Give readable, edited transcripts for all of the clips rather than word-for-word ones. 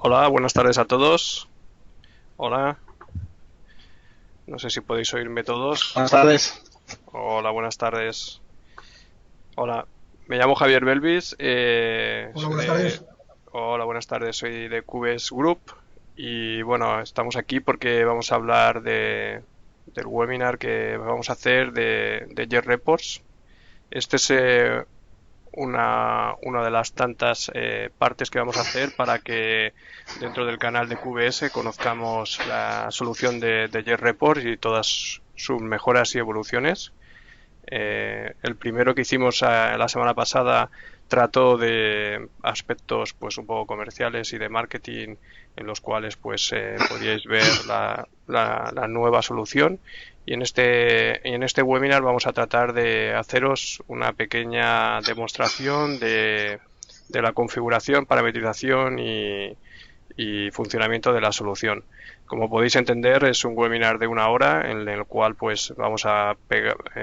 Hola, buenas tardes a todos. Hola, no sé si podéis oírme todos. Buenas tardes. Hola, buenas tardes. Hola, me llamo Javier Belvis. Hola, buenas tardes. Hola, buenas tardes. Soy de Cubes Group y bueno, estamos aquí porque vamos a hablar del webinar que vamos a hacer de Jet Reports. Este es una de las tantas partes que vamos a hacer para que dentro del canal de QBS conozcamos la solución de JetReport y todas sus mejoras y evoluciones. El primero que hicimos la semana pasada trató de aspectos pues un poco comerciales y de marketing en los cuales pues podíais ver la nueva solución y en este webinar vamos a tratar de haceros una pequeña demostración de la configuración, parametrización y funcionamiento de la solución. Como podéis entender, es un webinar de una hora en el cual pues vamos a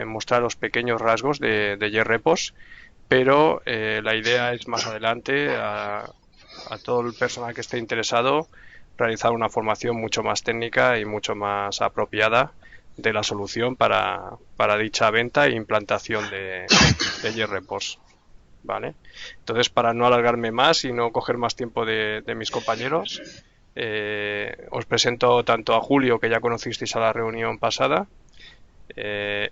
mostrar los pequeños rasgos de JRepos, pero la idea es más adelante a todo el personal que esté interesado realizar una formación mucho más técnica y mucho más apropiada de la solución para dicha venta e implantación de JRepos. ¿Vale? Entonces, para no alargarme más y no coger más tiempo de mis compañeros, os presento tanto a Julio, que ya conocisteis a la reunión pasada,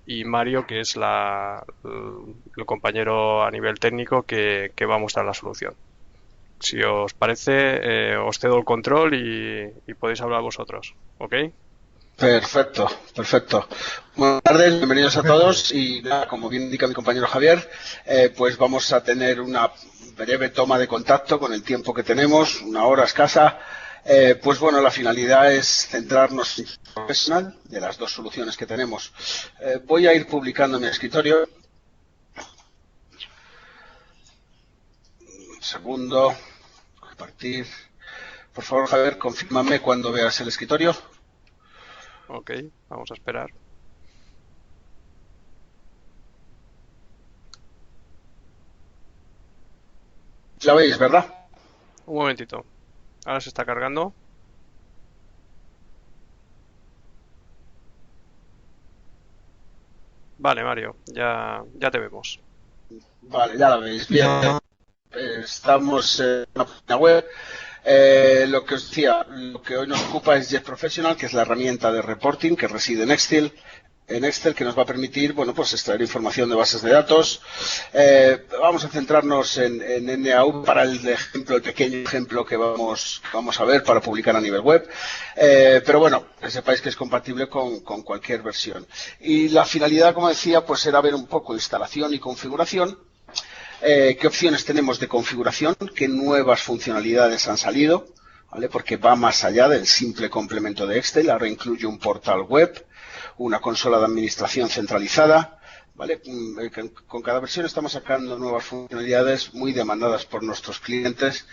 y Mario, que es el compañero a nivel técnico que va a mostrar la solución. Si os parece, os cedo el control y podéis hablar vosotros, ¿ok? Perfecto, perfecto. Buenas tardes, bienvenidos a Perfecto. todos y nada, como bien indica mi compañero Javier, pues vamos a tener una breve toma de contacto con el tiempo que tenemos, una hora escasa. Pues bueno, la finalidad es centrarnos en el profesional de las dos soluciones que tenemos. Voy a ir publicando en mi escritorio. Un segundo, compartir. Por favor, Javier, confírmame cuando veas el escritorio. Ok, vamos a esperar. La veis, ¿verdad? Un momentito. Ahora se está cargando. Vale, Mario, ya te vemos. Vale, ya la veis. Bien. Estamos en una página web. Lo que os decía, lo que hoy nos ocupa es Jet Professional, que es la herramienta de reporting que reside en Excel, que nos va a permitir, bueno, pues extraer información de bases de datos. Vamos a centrarnos en NAU para el pequeño ejemplo que vamos a ver para publicar a nivel web. Pero bueno, que sepáis que es compatible con cualquier versión. Y la finalidad, como decía, pues era ver un poco instalación y configuración. ¿Qué opciones tenemos de configuración? ¿Qué nuevas funcionalidades han salido? ¿Vale? Porque va más allá del simple complemento de Excel. Ahora incluye un portal web, una consola de administración centralizada. ¿Vale? Con cada versión estamos sacando nuevas funcionalidades muy demandadas por nuestros clientes.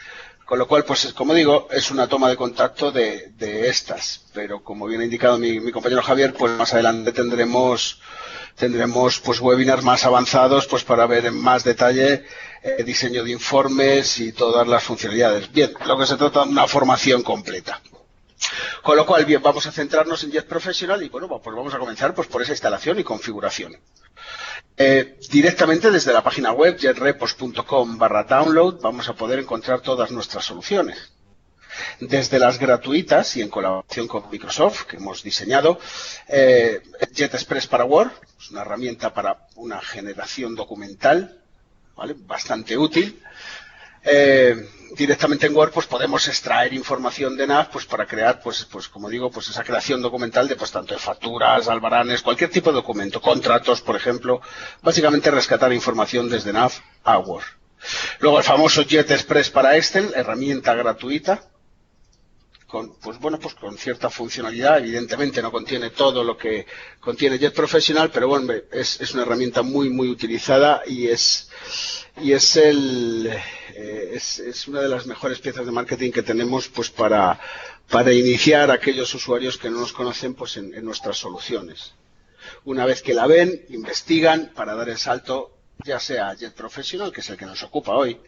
Con lo cual, pues como digo, es una toma de contacto de estas. Pero como bien ha indicado mi compañero Javier, pues más adelante tendremos pues webinars más avanzados pues para ver en más detalle diseño de informes y todas las funcionalidades. Bien, lo que se trata de una formación completa. Con lo cual, bien, vamos a centrarnos en Jet Professional y bueno, pues vamos a comenzar pues por esa instalación y configuración. Directamente desde la página web jetrepos.com/download vamos a poder encontrar todas nuestras soluciones. Desde las gratuitas y en colaboración con Microsoft que hemos diseñado, JetExpress para Word, es una herramienta para una generación documental, ¿vale? Bastante útil. Directamente en Word pues podemos extraer información de NAV pues para crear pues como digo pues esa creación documental de pues tanto de facturas, albaranes, cualquier tipo de documento, contratos por ejemplo, básicamente rescatar información desde NAV a Word. Luego el famoso JetExpress para Excel, herramienta gratuita con cierta funcionalidad. Evidentemente no contiene todo lo que contiene Jet Professional, pero bueno, es una herramienta muy utilizada y es una de las mejores piezas de marketing que tenemos pues para iniciar a aquellos usuarios que no nos conocen pues en nuestras soluciones. Una vez que la ven, investigan para dar el salto ya sea a Jet Professional, que es el que nos ocupa hoy,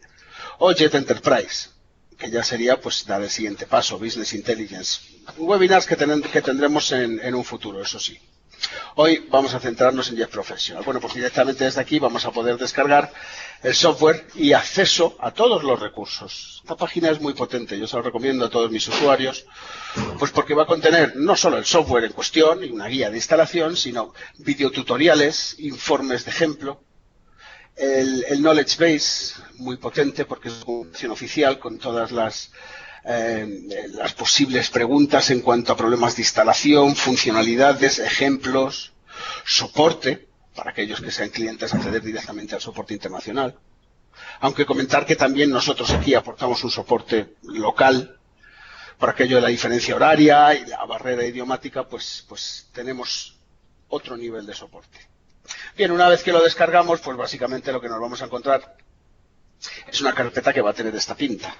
o Jet Enterprise. que ya sería pues dar el siguiente paso, Business Intelligence. Webinars que tendremos en un futuro, eso sí. Hoy vamos a centrarnos en Jet Professional. Bueno, pues directamente desde aquí vamos a poder descargar el software y acceso a todos los recursos. Esta página es muy potente, yo se lo recomiendo a todos mis usuarios, pues porque va a contener no solo el software en cuestión y una guía de instalación, sino videotutoriales, informes de ejemplo, el Knowledge Base, muy potente porque es una documentación oficial con todas las posibles preguntas en cuanto a problemas de instalación, funcionalidades, ejemplos, soporte, para aquellos que sean clientes acceder directamente al soporte internacional. Aunque comentar que también nosotros aquí aportamos un soporte local, por aquello de la diferencia horaria y la barrera idiomática, pues tenemos otro nivel de soporte. Bien, una vez que lo descargamos, pues básicamente lo que nos vamos a encontrar es una carpeta que va a tener esta pinta.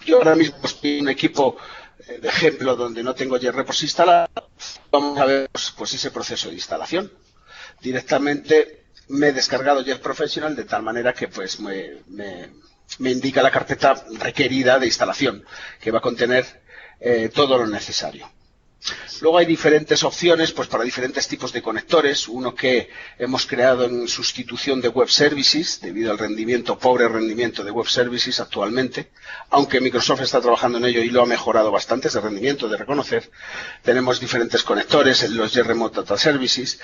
Yo ahora mismo estoy en un equipo de ejemplo donde no tengo JReports instalado. Vamos a ver pues ese proceso de instalación. Directamente me he descargado Jet Professional de tal manera que pues me indica la carpeta requerida de instalación, que va a contener todo lo necesario. Luego hay diferentes opciones pues para diferentes tipos de conectores. Uno que hemos creado en sustitución de Web Services, debido al pobre rendimiento de Web Services actualmente, aunque Microsoft está trabajando en ello y lo ha mejorado bastante, ese rendimiento de reconocer. Tenemos diferentes conectores, los Remote Data Services,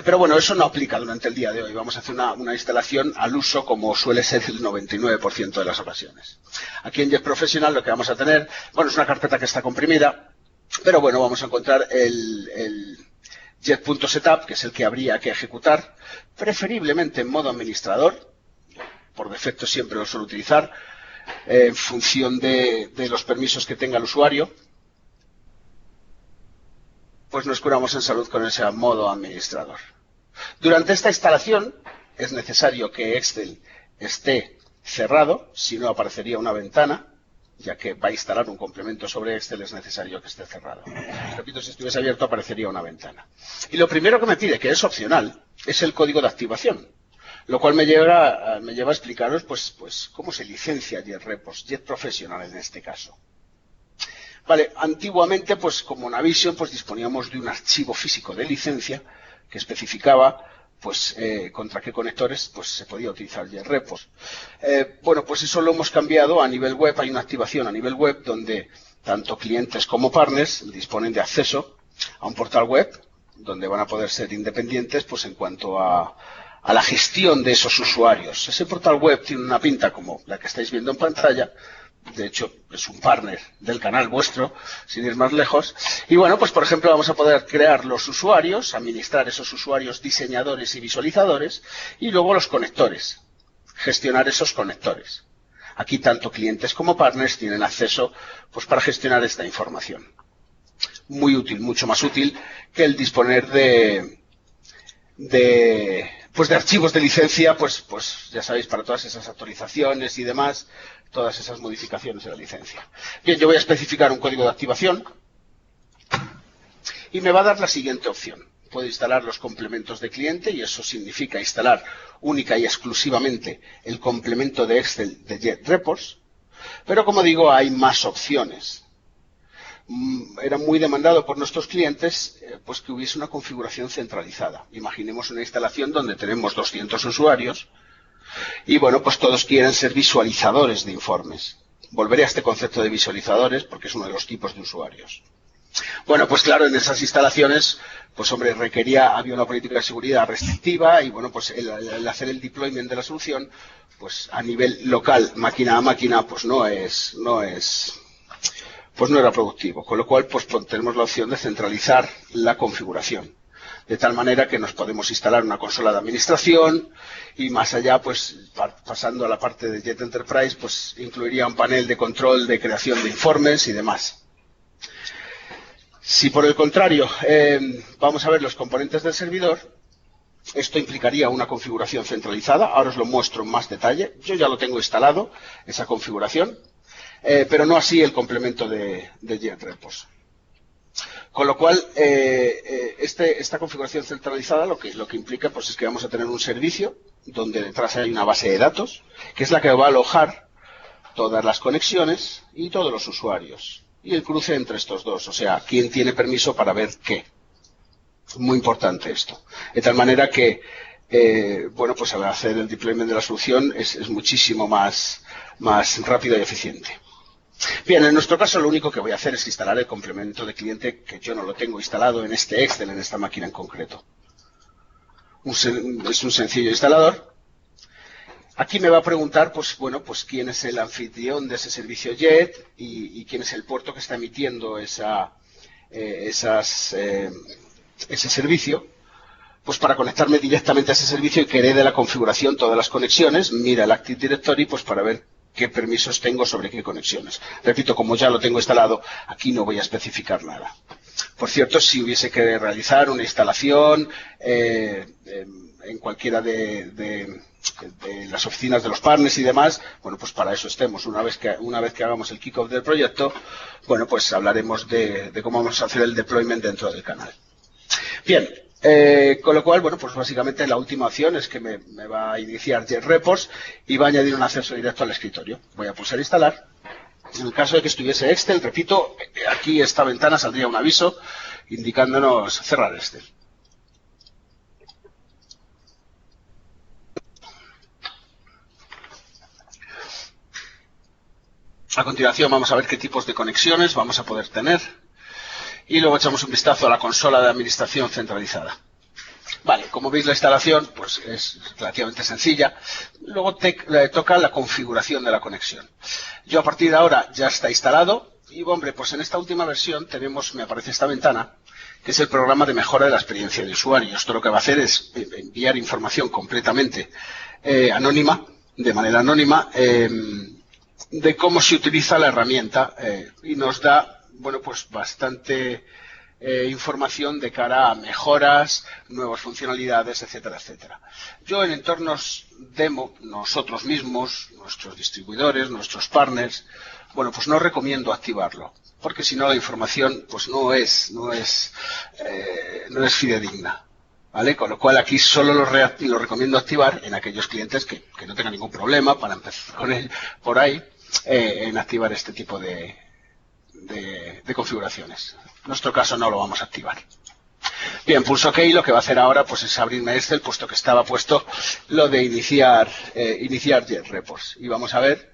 pero bueno, eso no aplica durante el día de hoy. Vamos a hacer una instalación al uso como suele ser el 99% de las ocasiones. Aquí en Jet Professional lo que vamos a tener, bueno, es una carpeta que está comprimida, pero bueno, vamos a encontrar el Jet.setup, que es el que habría que ejecutar, preferiblemente en modo administrador. Por defecto siempre lo suelo utilizar, en función de los permisos que tenga el usuario. Pues nos curamos en salud con ese modo administrador. Durante esta instalación es necesario que Excel esté cerrado, si no aparecería una ventana. Ya que va a instalar un complemento sobre Excel, es necesario que esté cerrado. Repito, si estuviese abierto aparecería una ventana. Y lo primero que me pide, que es opcional, es el código de activación, lo cual me lleva a explicaros pues cómo se licencia JetReports, Jet Professional en este caso. Vale, antiguamente, pues como Navision, pues disponíamos de un archivo físico de licencia que especificaba pues contra qué conectores pues se podía utilizar JetReports. Bueno, pues eso lo hemos cambiado a nivel web. Hay una activación a nivel web donde tanto clientes como partners disponen de acceso a un portal web donde van a poder ser independientes pues en cuanto a la gestión de esos usuarios. Ese portal web tiene una pinta como la que estáis viendo en pantalla. De hecho, es un partner del canal vuestro, sin ir más lejos. Y bueno, pues por ejemplo vamos a poder crear los usuarios, administrar esos usuarios, diseñadores y visualizadores, y luego los conectores, gestionar esos conectores. Aquí tanto clientes como partners tienen acceso pues para gestionar esta información. Muy útil, mucho más útil que el disponer de archivos de licencia, pues ya sabéis, para todas esas actualizaciones y demás, todas esas modificaciones de la licencia. Bien, yo voy a especificar un código de activación y me va a dar la siguiente opción. Puedo instalar los complementos de cliente y eso significa instalar única y exclusivamente el complemento de Excel de JetReports, pero como digo, hay más opciones. Era muy demandado por nuestros clientes pues que hubiese una configuración centralizada. Imaginemos una instalación donde tenemos 200 usuarios y bueno, pues todos quieren ser visualizadores de informes. Volveré a este concepto de visualizadores porque es uno de los tipos de usuarios. Bueno, pues claro, en esas instalaciones, pues hombre, había una política de seguridad restrictiva y bueno, pues el hacer el deployment de la solución, pues a nivel local, máquina a máquina, pues no era productivo, con lo cual pues tenemos la opción de centralizar la configuración, de tal manera que nos podemos instalar una consola de administración y más allá, pues pasando a la parte de Jet Enterprise, pues incluiría un panel de control de creación de informes y demás. Si por el contrario vamos a ver los componentes del servidor, esto implicaría una configuración centralizada. Ahora os lo muestro en más detalle. Yo ya lo tengo instalado, esa configuración. Pero no así el complemento de JetReports. Con lo cual, esta configuración centralizada lo que implica pues, es que vamos a tener un servicio donde detrás hay una base de datos, que es la que va a alojar todas las conexiones y todos los usuarios. Y el cruce entre estos dos, o sea, quién tiene permiso para ver qué. Muy importante esto. De tal manera que, bueno, pues al hacer el deployment de la solución es muchísimo más rápido y eficiente. Bien, en nuestro caso lo único que voy a hacer es instalar el complemento de cliente que yo no lo tengo instalado en este Excel, en esta máquina en concreto. Es un sencillo instalador. Aquí me va a preguntar, pues bueno, pues quién es el anfitrión de ese servicio JET y quién es el puerto que está emitiendo ese servicio, pues para conectarme directamente a ese servicio y que herede la configuración todas las conexiones, mira el Active Directory, pues para ver qué permisos tengo sobre qué conexiones. Repito, como ya lo tengo instalado, aquí no voy a especificar nada. Por cierto, si hubiese que realizar una instalación en cualquiera de las oficinas de los partners y demás, bueno, pues para eso estemos. Una vez que hagamos el kickoff del proyecto, bueno, pues hablaremos de cómo vamos a hacer el deployment dentro del canal. Bien, con lo cual, bueno, pues básicamente la última opción es que me va a iniciar JetReports y va a añadir un acceso directo al escritorio. Voy a pulsar instalar. En el caso de que estuviese Excel, repito, aquí esta ventana saldría un aviso indicándonos cerrar Excel. A continuación vamos a ver qué tipos de conexiones vamos a poder tener y luego echamos un vistazo a la consola de administración centralizada. Vale, como veis la instalación pues es relativamente sencilla. Luego toca la configuración de la conexión. Yo a partir de ahora ya está instalado y hombre, pues en esta última versión me aparece esta ventana que es el programa de mejora de la experiencia de usuario. Esto lo que va a hacer es enviar información completamente anónima, de manera anónima, de cómo se utiliza la herramienta y nos da, bueno, pues bastante información de cara a mejoras, nuevas funcionalidades, etcétera, etcétera. Yo en entornos demo, nosotros mismos, nuestros distribuidores, nuestros partners, bueno, pues no recomiendo activarlo, porque si no la información pues no es fidedigna. ¿Vale? Con lo cual aquí solo lo recomiendo activar en aquellos clientes que no tengan ningún problema para empezar con él por ahí en activar este tipo de configuraciones. En nuestro caso no lo vamos a activar. Bien, pulso OK y lo que va a hacer ahora pues es abrirme Excel, puesto que estaba puesto lo de iniciar JetReports. Y vamos a ver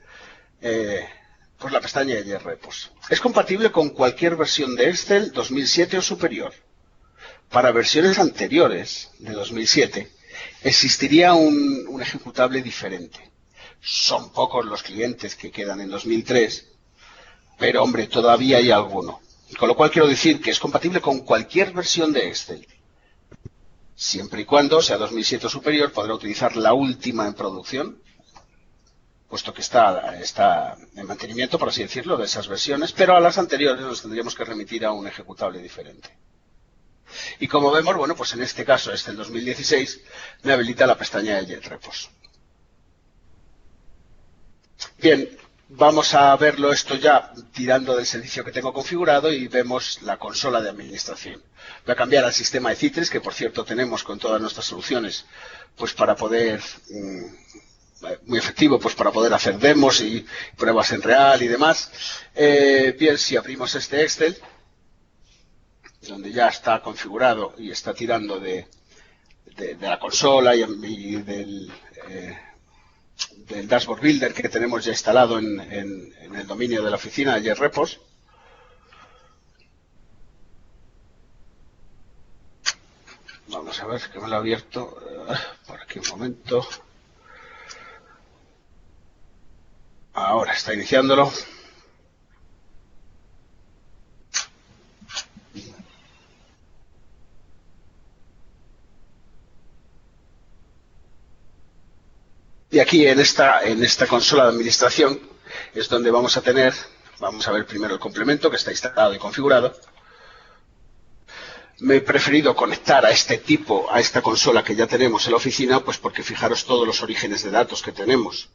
pues la pestaña de JetReports. Es compatible con cualquier versión de Excel 2007 o superior. Para versiones anteriores de 2007 existiría un ejecutable diferente. Son pocos los clientes que quedan en 2003, pero hombre, todavía hay alguno. Con lo cual quiero decir que es compatible con cualquier versión de Excel. Siempre y cuando sea 2007 o superior, podrá utilizar la última en producción, puesto que está en mantenimiento, por así decirlo, de esas versiones, pero a las anteriores nos tendríamos que remitir a un ejecutable diferente. Y como vemos, bueno, pues en este caso, el 2016, me habilita la pestaña de JetReports. Bien, vamos a verlo esto ya tirando del servicio que tengo configurado y vemos la consola de administración. Voy a cambiar al sistema de Citrix, que por cierto tenemos con todas nuestras soluciones, pues para poder, muy efectivo, pues para poder hacer demos y pruebas en real y demás. Bien, si abrimos este Excel, donde ya está configurado y está tirando de la consola y del Dashboard Builder que tenemos ya instalado en el dominio de la oficina de JetReports. Vamos a ver que me lo he abierto por aquí un momento. Ahora está iniciándolo. Y aquí en esta consola de administración es donde vamos a ver primero el complemento que está instalado y configurado. Me he preferido conectar a esta consola que ya tenemos en la oficina, pues porque fijaros todos los orígenes de datos que tenemos.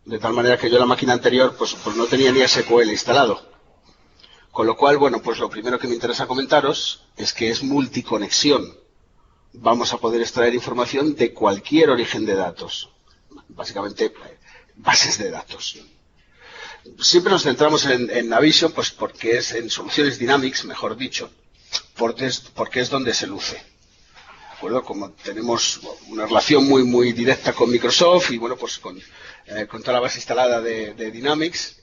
De tal manera que yo en la máquina anterior pues no tenía ni SQL instalado. Con lo cual, bueno, pues lo primero que me interesa comentaros es que es multiconexión. Vamos a poder extraer información de cualquier origen de datos. Básicamente bases de datos. Siempre nos centramos en Navision, pues porque es en soluciones Dynamics, mejor dicho, porque es donde se luce. ¿De acuerdo? Como tenemos una relación muy directa con Microsoft y bueno, pues con toda la base instalada de Dynamics,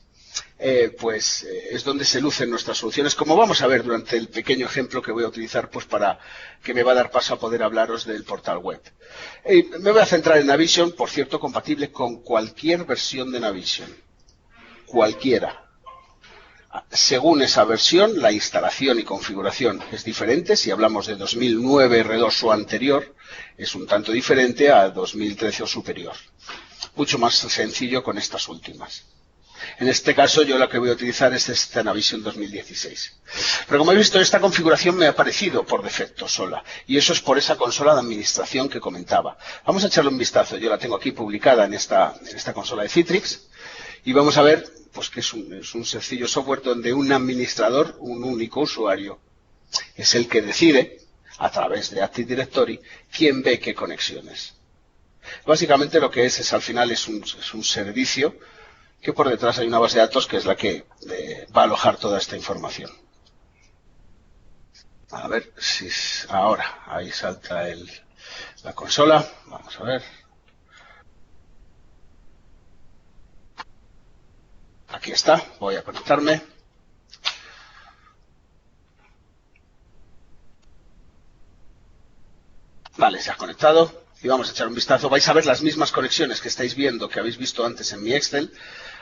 es donde se lucen nuestras soluciones, como vamos a ver durante el pequeño ejemplo que voy a utilizar pues para que me va a dar paso a poder hablaros del portal web. Me voy a centrar en Navision, por cierto, compatible con cualquier versión de Navision. Cualquiera. Según esa versión, la instalación y configuración es diferente. Si hablamos de 2009 R2 o anterior, es un tanto diferente a 2013 o superior. Mucho más sencillo con estas últimas. En este caso, yo lo que voy a utilizar es esta Navision 2016. Pero como habéis visto, esta configuración me ha aparecido por defecto sola. Y eso es por esa consola de administración que comentaba. Vamos a echarle un vistazo. Yo la tengo aquí publicada en esta consola de Citrix. Y vamos a ver pues que es un sencillo software donde un administrador, un único usuario, es el que decide, a través de Active Directory, quién ve qué conexiones. Básicamente lo que es al final es un servicio que por detrás hay una base de datos que es la que va a alojar toda esta información. A ver si ahora, ahí salta la consola, vamos a ver. Aquí está, voy a conectarme. Vale, se ha conectado y vamos a echar un vistazo. Vais a ver las mismas conexiones que estáis viendo, que habéis visto antes en mi Excel.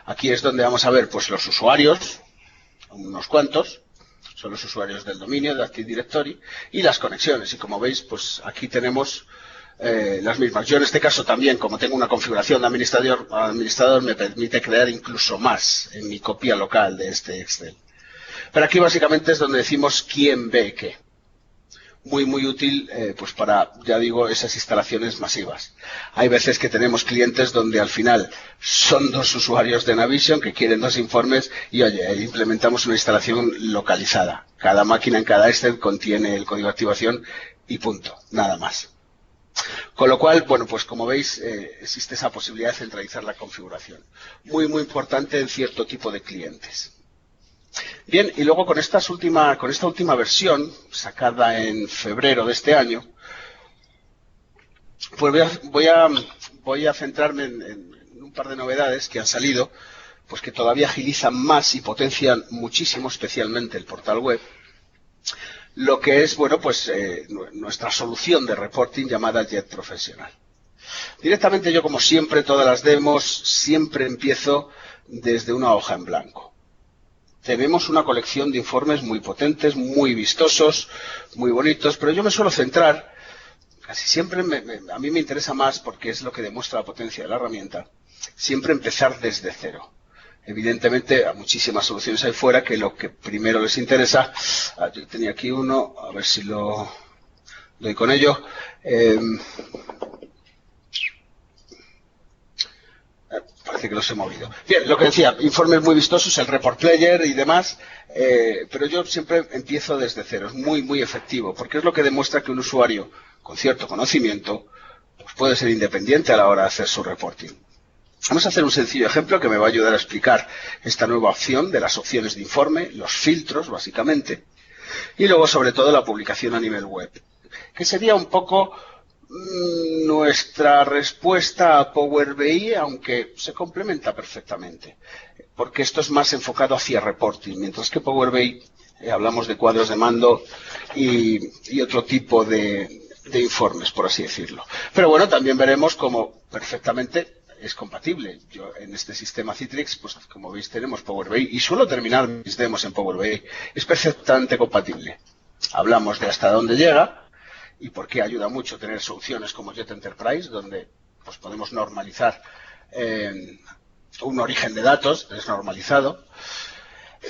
Aquí es donde vamos a ver pues los usuarios, unos cuantos, son los usuarios del dominio de Active Directory, y las conexiones. Y como veis, pues aquí tenemos las mismas. Yo en este caso también, como tengo una configuración de administrador, me permite crear incluso más en mi copia local de este Excel. Pero aquí básicamente es donde decimos quién ve qué. Muy útil pues para, ya digo, esas instalaciones masivas. Hay veces que tenemos clientes donde al final son dos usuarios de Navision que quieren dos informes y oye, implementamos una instalación localizada. Cada máquina en cada Excel contiene el código de activación y punto, nada más. Con lo cual, bueno, pues como veis, existe esa posibilidad de centralizar la configuración. Muy importante en cierto tipo de clientes. Bien, y luego con esta última versión, sacada en febrero de este año, pues voy a centrarme en un par de novedades que han salido, pues que todavía agilizan más y potencian muchísimo, especialmente el portal web, lo que es, bueno, pues nuestra solución de reporting llamada Jet Professional. Directamente yo, como siempre, todas las demos, siempre empiezo desde una hoja en blanco. Tenemos una colección de informes muy potentes, muy vistosos, muy bonitos, pero yo me suelo centrar, casi siempre a mí me interesa más, porque es lo que demuestra la potencia de la herramienta, siempre empezar desde cero. Evidentemente, a muchísimas soluciones hay fuera que lo que primero les interesa, yo tenía aquí uno, a ver si lo doy con ello, parece que los he movido. Bien, lo que decía, informes muy vistosos, el Report Player y demás, pero yo siempre empiezo desde cero, es muy efectivo, porque es lo que demuestra que un usuario con cierto conocimiento pues puede ser independiente a la hora de hacer su reporting. Vamos a hacer un sencillo ejemplo que me va a ayudar a explicar esta nueva opción de las opciones de informe, los filtros básicamente, y luego sobre todo la publicación a nivel web, que sería un poco nuestra respuesta a Power BI, aunque se complementa perfectamente, porque esto es más enfocado hacia reporting, mientras que Power BI hablamos de cuadros de mando y otro tipo de informes, por así decirlo. Pero bueno, también veremos cómo perfectamente es compatible. Yo en este sistema Citrix, pues como veis tenemos Power BI y suelo terminar mis demos en Power BI. Es perfectamente compatible. Hablamos de hasta dónde llega y por qué ayuda mucho tener soluciones como Jet Enterprise, donde pues podemos normalizar un origen de datos desnormalizado.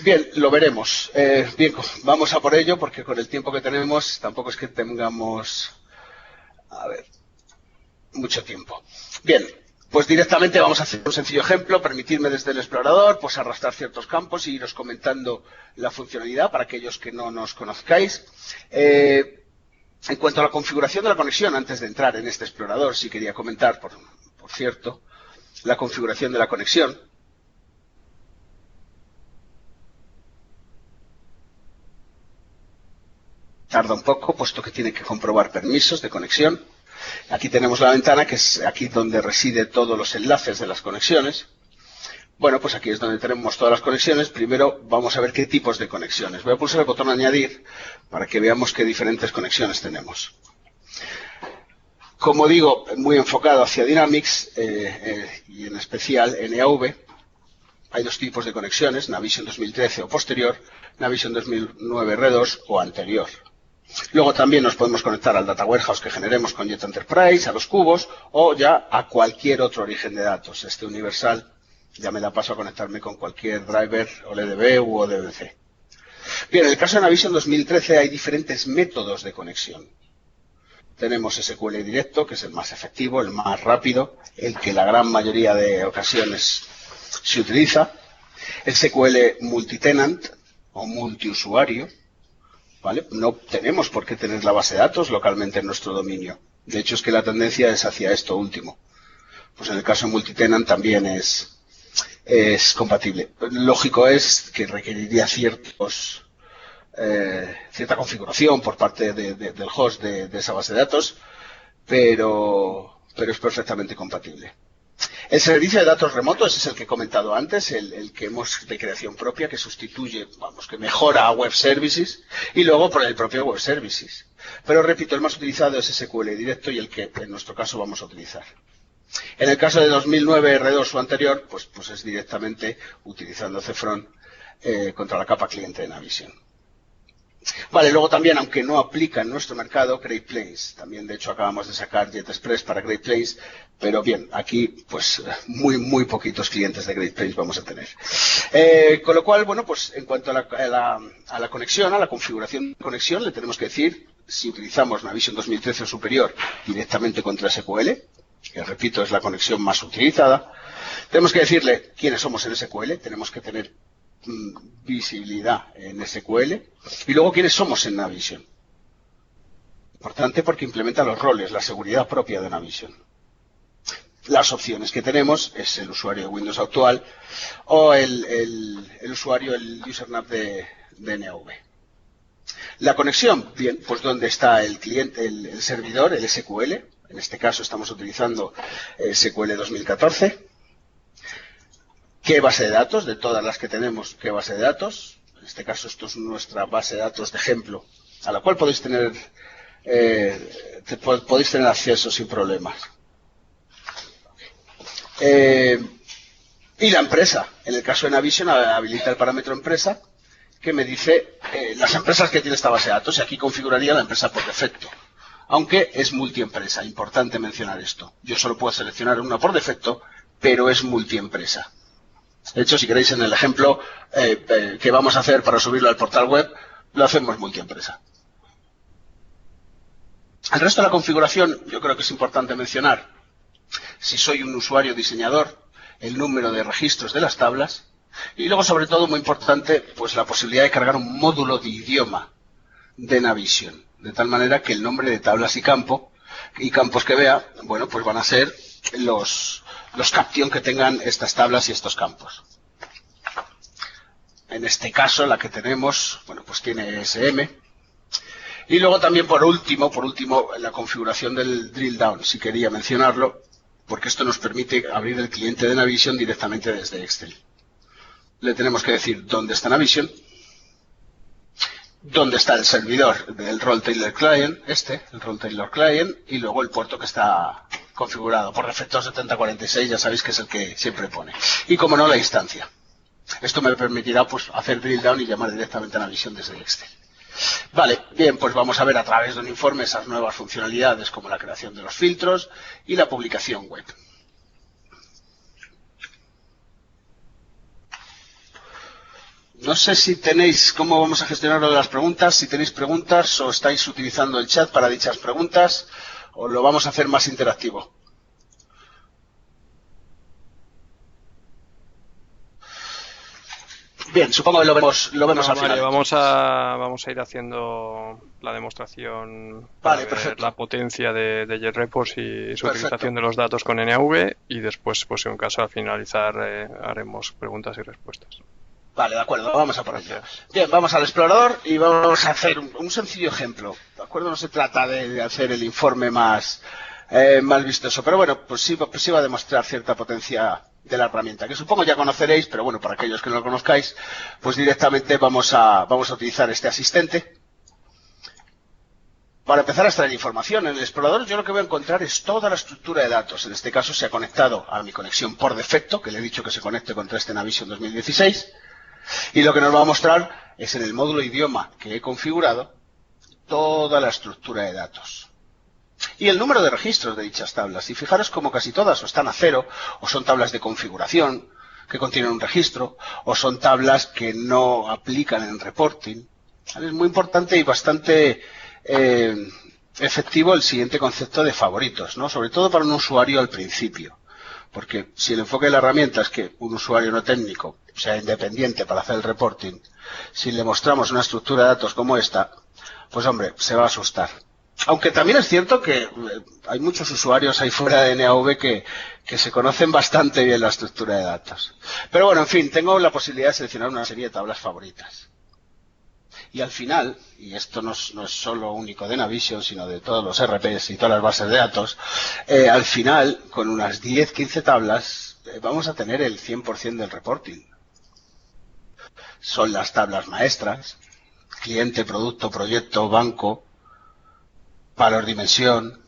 Bien, lo veremos. Bien, vamos a por ello, porque con el tiempo que tenemos tampoco es que tengamos mucho tiempo. Bien, pues directamente vamos a hacer un sencillo ejemplo. Permitidme desde el explorador pues arrastrar ciertos campos y iros comentando la funcionalidad para aquellos que no nos conozcáis. En cuanto a la configuración de la conexión, antes de entrar en este explorador, sí quería comentar, por cierto, la configuración de la conexión. Tarda un poco, puesto que tiene que comprobar permisos de conexión. Aquí tenemos la ventana, que es aquí donde reside todos los enlaces de las conexiones. Bueno, pues aquí es donde tenemos todas las conexiones. Primero vamos a ver qué tipos de conexiones. Voy a pulsar el botón añadir para que veamos qué diferentes conexiones tenemos. Como digo, muy enfocado hacia Dynamics y en especial NAV. Hay dos tipos de conexiones, Navision 2013 o posterior, Navision 2009 R2 o anterior. Luego también nos podemos conectar al Data Warehouse que generemos con Jet Enterprise, a los cubos o ya a cualquier otro origen de datos. Este universal ya me da paso a conectarme con cualquier driver OLEDB u ODBC. Bien, en el caso de Navision 2013 hay diferentes métodos de conexión. Tenemos SQL directo, que es el más efectivo, el más rápido, el que la gran mayoría de ocasiones se utiliza. SQL multitenant o multiusuario, ¿vale? No tenemos por qué tener la base de datos localmente en nuestro dominio. De hecho, es que la tendencia es hacia esto último. Pues en el caso de multitenant también es compatible. Lógico es que requeriría cierta configuración por parte del host de esa base de datos, pero es perfectamente compatible. El servicio de datos remoto, ese es el que he comentado antes, el que hemos de creación propia, que sustituye, que mejora a Web Services, y luego por el propio Web Services. Pero repito, el más utilizado es SQL directo y el que en nuestro caso vamos a utilizar. En el caso de 2009 R2 o anterior, pues es directamente utilizando Cefron contra la capa cliente de Navision. Vale, luego también, aunque no aplica en nuestro mercado, Great Plains. También, de hecho, acabamos de sacar Jet Express para Great Plains, pero bien, aquí, pues, muy poquitos clientes de Great Plains vamos a tener. Con lo cual, bueno, pues, en cuanto a la conexión, a la configuración de conexión, le tenemos que decir si utilizamos Navision 2013 o superior directamente contra SQL, que, repito, es la conexión más utilizada. Tenemos que decirle quiénes somos en SQL, tenemos que tener visibilidad en SQL y luego quiénes somos en Navision. Importante porque implementa los roles, la seguridad propia de Navision. Las opciones que tenemos es el usuario de Windows actual o el usuario, el username de NAV. La conexión, bien, pues dónde está el cliente, el servidor, el SQL. En este caso estamos utilizando SQL 2014. ¿Qué base de datos? De todas las que tenemos, ¿qué base de datos? En este caso, esto es nuestra base de datos de ejemplo, a la cual podéis tener acceso sin problemas. Y la empresa. En el caso de Navision, habilita el parámetro empresa, que me dice las empresas que tiene esta base de datos, y aquí configuraría la empresa por defecto. Aunque es multiempresa, importante mencionar esto. Yo solo puedo seleccionar una por defecto, pero es multiempresa. De hecho, si queréis en el ejemplo que vamos a hacer para subirlo al portal web, lo hacemos multiempresa. El resto de la configuración, yo creo que es importante mencionar, si soy un usuario diseñador, el número de registros de las tablas, y luego, sobre todo, muy importante, pues la posibilidad de cargar un módulo de idioma de Navision, de tal manera que el nombre de tablas y campos que vea, bueno, pues van a ser los caption que tengan estas tablas y estos campos. En este caso, la que tenemos, bueno, pues tiene SM. Y luego también, por último, la configuración del drill down, si quería mencionarlo, porque esto nos permite abrir el cliente de Navision directamente desde Excel. Le tenemos que decir dónde está Navision, dónde está el servidor del Role Tailor Client, el Role Tailor Client, y luego el puerto que está configurado. Por defecto 7046, ya sabéis que es el que siempre pone. Y como no, la instancia. Esto me permitirá pues hacer drill down y llamar directamente a Navision desde Excel. Vale, bien, pues vamos a ver a través de un informe esas nuevas funcionalidades como la creación de los filtros y la publicación web. No sé si tenéis, cómo vamos a gestionar lo de las preguntas, si tenéis preguntas o estáis utilizando el chat para dichas preguntas o lo vamos a hacer más interactivo. Bien, supongo que lo vemos al final. Vamos a ir haciendo la demostración para ver perfecto. la potencia de JetReports y su utilización de los datos con NAV, y después, pues en un caso, al finalizar haremos preguntas y respuestas. Vale, de acuerdo, vamos a por ello. Bien, vamos al explorador y vamos a hacer un sencillo ejemplo. ¿De acuerdo? No se trata de hacer el informe más vistoso, pero bueno, pues sí va a demostrar cierta potencia de la herramienta, que supongo ya conoceréis, pero bueno, para aquellos que no lo conozcáis, pues directamente vamos a utilizar este asistente. Para empezar a extraer información en el explorador, yo lo que voy a encontrar es toda la estructura de datos. En este caso se ha conectado a mi conexión por defecto, que le he dicho que se conecte contra este Navision 2016. Y lo que nos va a mostrar es en el módulo idioma que he configurado toda la estructura de datos. Y el número de registros de dichas tablas. Y fijaros como casi todas o están a cero, o son tablas de configuración que contienen un registro, o son tablas que no aplican en reporting. Es muy importante y bastante efectivo el siguiente concepto de favoritos, ¿no? Sobre todo para un usuario al principio. Porque si el enfoque de la herramienta es que un usuario no técnico sea independiente para hacer el reporting, si le mostramos una estructura de datos como esta, pues hombre, se va a asustar. Aunque también es cierto que hay muchos usuarios ahí fuera de NAV que se conocen bastante bien la estructura de datos. Pero bueno, en fin, tengo la posibilidad de seleccionar una serie de tablas favoritas. Y al final, y esto no es solo único de Navision, sino de todos los RPs y todas las bases de datos, al final, con unas 10-15 tablas, vamos a tener el 100% del reporting. Son las tablas maestras: cliente, producto, proyecto, banco, valor, dimensión,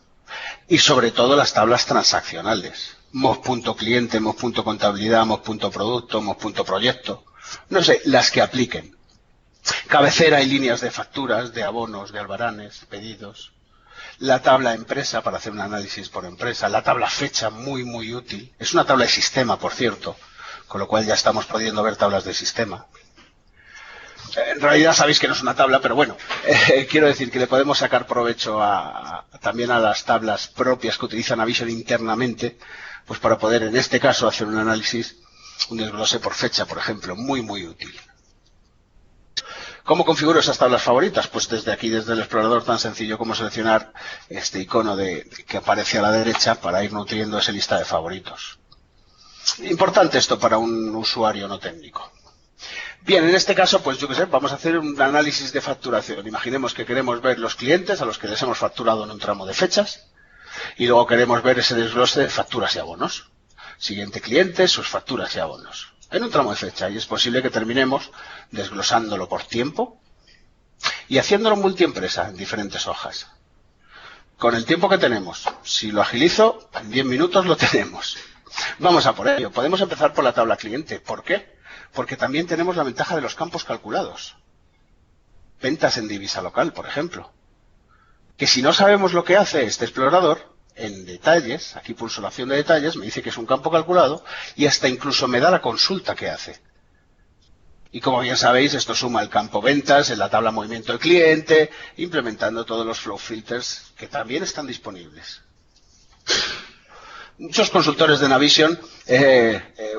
y sobre todo las tablas transaccionales. MOS.cliente, MOS.contabilidad, MOS.producto, MOS.proyecto. No sé, las que apliquen. Cabecera y líneas de facturas, de abonos, de albaranes, pedidos. La tabla empresa para hacer un análisis por empresa. La tabla fecha, muy útil. Es una tabla de sistema, por cierto, con lo cual ya estamos pudiendo ver tablas de sistema. En realidad sabéis que no es una tabla, pero bueno, quiero decir que le podemos sacar provecho también a las tablas propias que utiliza Navision internamente, pues para poder en este caso hacer un análisis, un desglose por fecha, por ejemplo, muy útil. ¿Cómo configuro esas tablas favoritas? Pues desde aquí, desde el explorador, tan sencillo como seleccionar este icono que aparece a la derecha para ir nutriendo esa lista de favoritos. Importante esto para un usuario no técnico. Bien, en este caso, pues yo qué sé, vamos a hacer un análisis de facturación. Imaginemos que queremos ver los clientes a los que les hemos facturado en un tramo de fechas y luego queremos ver ese desglose de facturas y abonos. Siguiente cliente, sus facturas y abonos. En un tramo de fecha, y es posible que terminemos desglosándolo por tiempo y haciéndolo multiempresa en diferentes hojas. Con el tiempo que tenemos, si lo agilizo, en 10 minutos lo tenemos. Vamos a por ello. Podemos empezar por la tabla cliente. ¿Por qué? Porque también tenemos la ventaja de los campos calculados. Ventas en divisa local, por ejemplo. Que si no sabemos lo que hace este explorador, en detalles, aquí pulso la opción de detalles, me dice que es un campo calculado y hasta incluso me da la consulta que hace. Y como bien sabéis, esto suma el campo ventas en la tabla movimiento del cliente, implementando todos los flow filters que también están disponibles. Muchos consultores de Navision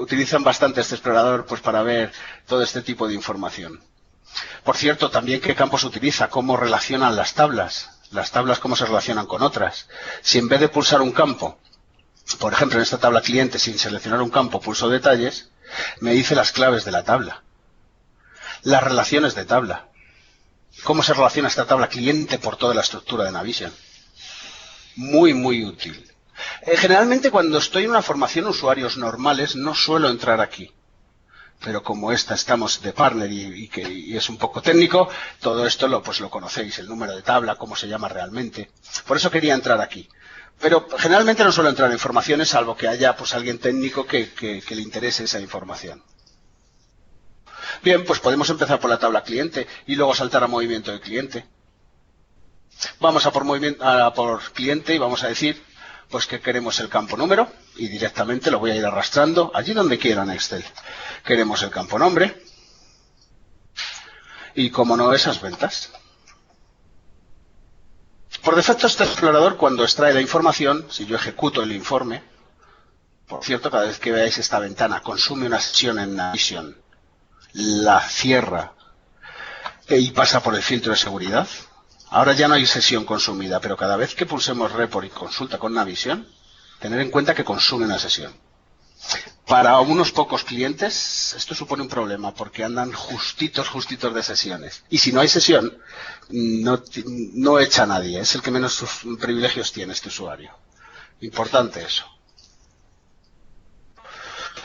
utilizan bastante este explorador pues para ver todo este tipo de información. Por cierto, también qué campos utiliza, cómo relacionan las tablas cómo se relacionan con otras. Si en vez de pulsar un campo, por ejemplo en esta tabla cliente, sin seleccionar un campo, pulso detalles, me dice las claves de la tabla, las relaciones de tabla, cómo se relaciona esta tabla cliente por toda la estructura de Navision. Muy útil. Generalmente cuando estoy en una formación de usuarios normales no suelo entrar aquí. Pero como estamos de partner y es un poco técnico, todo esto lo conocéis, el número de tabla, cómo se llama realmente. Por eso quería entrar aquí. Pero generalmente no suelo entrar en informaciones, salvo que haya pues alguien técnico que le interese esa información. Bien, pues podemos empezar por la tabla cliente y luego saltar a movimiento de cliente. Vamos a por cliente y vamos a decir pues que queremos el campo número y directamente lo voy a ir arrastrando allí donde quiera en Excel. Queremos el campo nombre y, como no, esas ventas. Por defecto, este explorador, cuando extrae la información, si yo ejecuto el informe, por cierto, cada vez que veáis esta ventana, consume una sesión en Navision, la cierra y pasa por el filtro de seguridad. Ahora ya no hay sesión consumida, pero cada vez que pulsemos report y consulta con Navision, tener en cuenta que consume una sesión. Para unos pocos clientes esto supone un problema porque andan justitos de sesiones. Y si no hay sesión, no echa a nadie. Es el que menos privilegios tiene este usuario. Importante eso.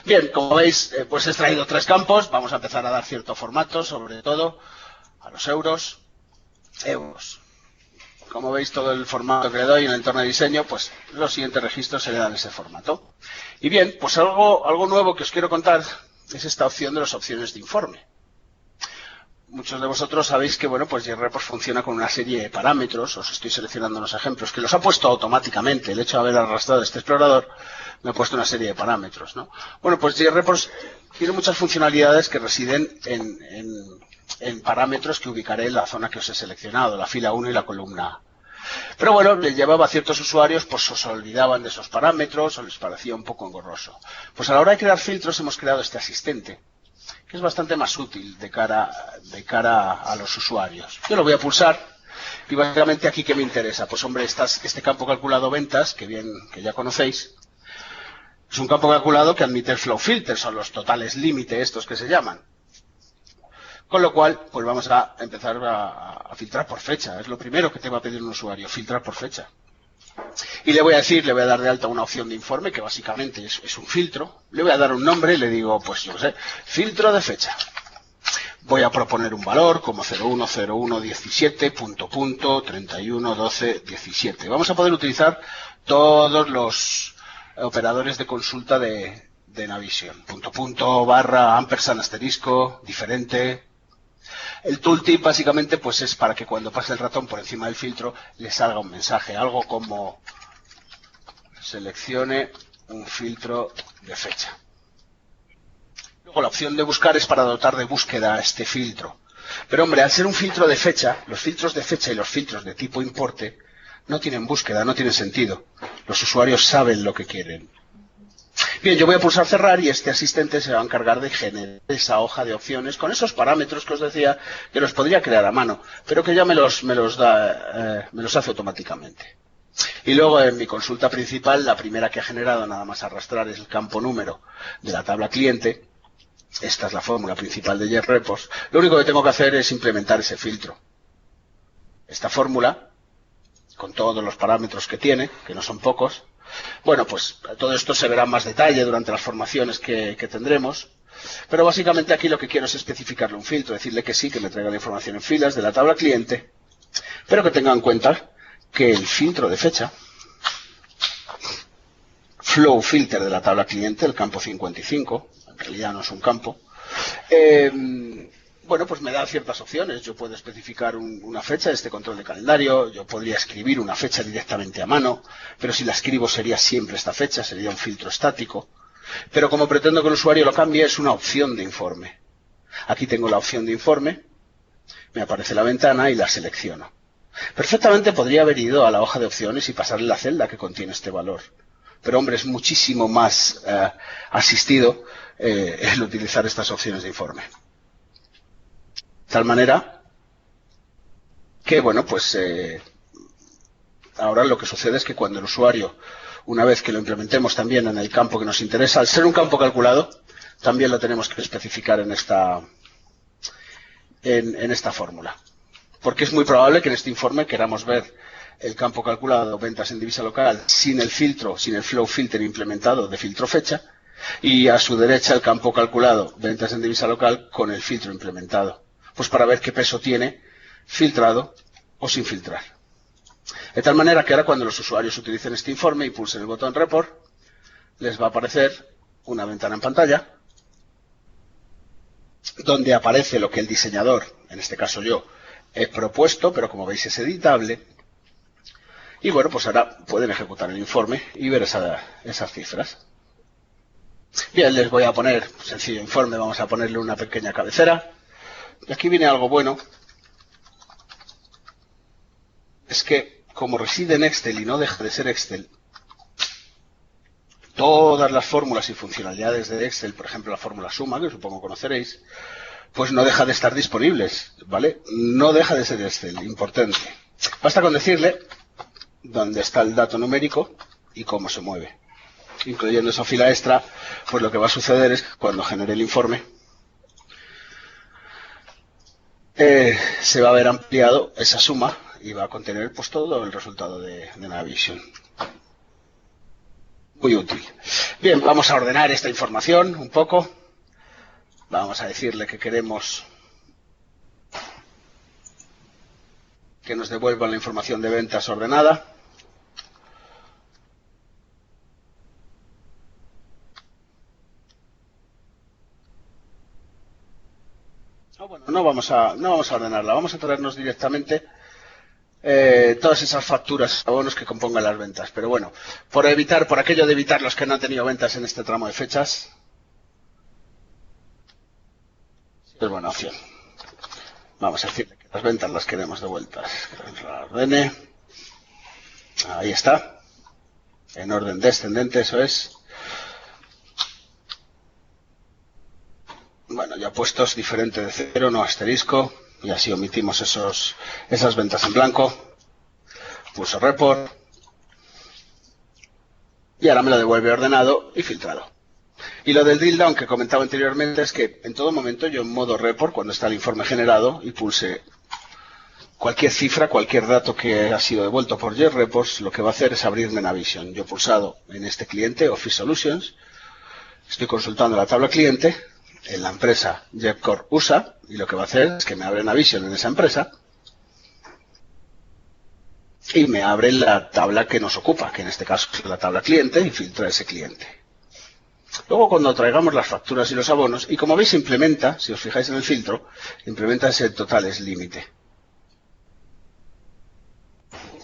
Bien, como veis, pues he extraído 3 campos. Vamos a empezar a dar cierto formato, sobre todo a los euros. Como veis, todo el formato que le doy en el entorno de diseño, pues los siguientes registros se le dan ese formato. Y bien, pues algo nuevo que os quiero contar es esta opción de las opciones de informe. Muchos de vosotros sabéis que, bueno, pues JReport funciona con una serie de parámetros. Os estoy seleccionando unos ejemplos que los ha puesto automáticamente. El hecho de haber arrastrado este explorador me ha puesto una serie de parámetros, ¿no? Bueno, pues JReport tiene muchas funcionalidades que residen en parámetros que ubicaré en la zona que os he seleccionado, la fila 1 y la columna A. Pero bueno, le llevaba a ciertos usuarios, pues se olvidaban de esos parámetros o les parecía un poco engorroso. Pues a la hora de crear filtros hemos creado este asistente, que es bastante más útil de cara a los usuarios. Yo lo voy a pulsar y básicamente aquí ¿qué me interesa? Pues hombre, este campo calculado ventas, que ya conocéis, es un campo calculado que admite el flow filter, son los totales límite estos que se llaman. Con lo cual, pues vamos a empezar a filtrar por fecha. Es lo primero que te va a pedir un usuario, filtrar por fecha. Y le voy a dar de alta una opción de informe, que básicamente es un filtro. Le voy a dar un nombre y le digo, pues yo qué sé, filtro de fecha. Voy a proponer un valor como 010117.311217. Vamos a poder utilizar todos los operadores de consulta de Navision. Punto, barra, ampersand, asterisco, diferente. El tooltip básicamente pues es para que cuando pase el ratón por encima del filtro le salga un mensaje, algo como seleccione un filtro de fecha. Luego la opción de buscar es para dotar de búsqueda a este filtro. Pero hombre, al ser un filtro de fecha, los filtros de fecha y los filtros de tipo importe no tienen búsqueda, no tienen sentido. Los usuarios saben lo que quieren. Bien, yo voy a pulsar cerrar y este asistente se va a encargar de generar esa hoja de opciones con esos parámetros que os decía que los podría crear a mano, pero que ya me los hace automáticamente. Y luego en mi consulta principal, la primera que ha generado nada más arrastrar es el campo número de la tabla cliente. Esta es la fórmula principal de JReport. Lo único que tengo que hacer es implementar ese filtro. Esta fórmula, con todos los parámetros que tiene, que no son pocos. Bueno, pues todo esto se verá en más detalle durante las formaciones que tendremos, pero básicamente aquí lo que quiero es especificarle un filtro, decirle que sí, que me traiga la información en filas de la tabla cliente, pero que tenga en cuenta que el filtro de fecha, flow filter de la tabla cliente, el campo 55, en realidad no es un campo, bueno, pues me da ciertas opciones. Yo puedo especificar una fecha, este control de calendario, yo podría escribir una fecha directamente a mano, pero si la escribo sería siempre esta fecha, sería un filtro estático. Pero como pretendo que el usuario lo cambie, es una opción de informe. Aquí tengo la opción de informe, me aparece la ventana y la selecciono. Perfectamente podría haber ido a la hoja de opciones y pasarle la celda que contiene este valor. Pero hombre, es muchísimo más asistido el utilizar estas opciones de informe. De tal manera que, bueno, pues ahora lo que sucede es que cuando el usuario, una vez que lo implementemos también en el campo que nos interesa, al ser un campo calculado, también lo tenemos que especificar en esta fórmula. Porque es muy probable que en este informe queramos ver el campo calculado ventas en divisa local sin el filtro, sin el flow filter implementado de filtro fecha, y a su derecha el campo calculado ventas en divisa local con el filtro implementado. Pues para ver qué peso tiene filtrado o sin filtrar. De tal manera que ahora cuando los usuarios utilicen este informe y pulsen el botón Report, les va a aparecer una ventana en pantalla donde aparece lo que el diseñador, en este caso yo, he propuesto, pero como veis es editable. Y bueno, pues ahora pueden ejecutar el informe y ver esas cifras. Bien, les voy a poner sencillo informe, vamos a ponerle una pequeña cabecera. Y aquí viene algo bueno, es que como reside en Excel y no deja de ser Excel, todas las fórmulas y funcionalidades de Excel, por ejemplo la fórmula suma, que supongo conoceréis, pues no deja de estar disponibles, ¿vale? No deja de ser Excel, importante. Basta con decirle dónde está el dato numérico y cómo se mueve. Incluyendo esa fila extra, pues lo que va a suceder es que cuando genere el informe se va a ver ampliado esa suma y va a contener pues todo el resultado de Navision. Muy útil. Bien, vamos a ordenar esta información un poco. Vamos a decirle que queremos que nos devuelvan la información de ventas ordenada. Bueno, no vamos a ordenarla, vamos a traernos directamente todas esas facturas, abonos que compongan las ventas. Pero bueno, por aquello de evitar los que no han tenido ventas en este tramo de fechas, es buena opción. Vamos a decirle que las ventas las queremos devueltas. Que la ordene. Ahí está. En orden descendente, eso es. Bueno, ya puestos diferente de 0, no asterisco. Y así omitimos esas ventas en blanco. Pulso report. Y ahora me lo devuelve ordenado y filtrado. Y lo del drill down que comentaba anteriormente es que en todo momento yo en modo report, cuando está el informe generado y pulse cualquier cifra, cualquier dato que ha sido devuelto por JetReports, lo que va a hacer es abrirme Navision. Yo he pulsado en este cliente, Office Solutions, estoy consultando la tabla cliente en la empresa JetCore USA y lo que va a hacer es que me abre Navision en esa empresa y me abre la tabla que nos ocupa, que en este caso es la tabla cliente, y filtra ese cliente. Luego cuando traigamos las facturas y los abonos, y como veis implementa, si os fijáis en el filtro, implementa ese totales límite.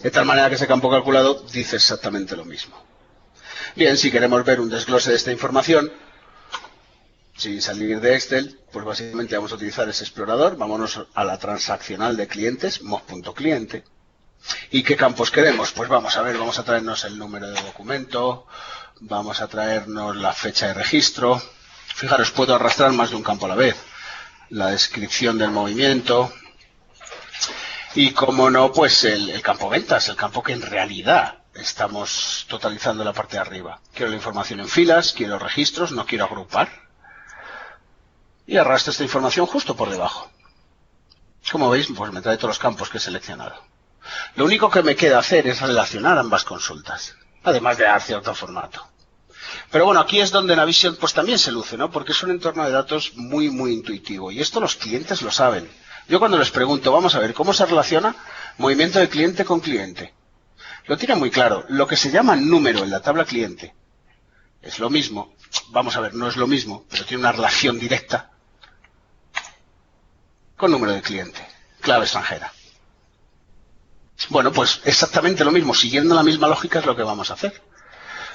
De tal manera que ese campo calculado dice exactamente lo mismo. Bien, si queremos ver un desglose de esta información, sin salir de Excel, pues básicamente vamos a utilizar ese explorador, vámonos a la transaccional de clientes, moz.cliente. ¿Y qué campos queremos? Pues vamos a traernos el número de documento, vamos a traernos la fecha de registro. Fijaros, puedo arrastrar más de un campo a la vez. La descripción del movimiento. Y como no, pues el campo ventas, el campo que en realidad estamos totalizando en la parte de arriba. Quiero la información en filas, quiero registros, no quiero agrupar. Y arrastro esta información justo por debajo. Como veis, pues me trae todos los campos que he seleccionado. Lo único que me queda hacer es relacionar ambas consultas, además de dar cierto formato. Pero bueno, aquí es donde Navision pues también se luce, ¿no? Porque es un entorno de datos muy, muy intuitivo. Y esto los clientes lo saben. Yo cuando les pregunto, vamos a ver, ¿cómo se relaciona movimiento de cliente con cliente? Lo tiene muy claro. Lo que se llama número en la tabla cliente es lo mismo. Vamos a ver, no es lo mismo, pero tiene una relación directa con número de cliente, clave extranjera. Bueno, pues exactamente lo mismo, siguiendo la misma lógica es lo que vamos a hacer.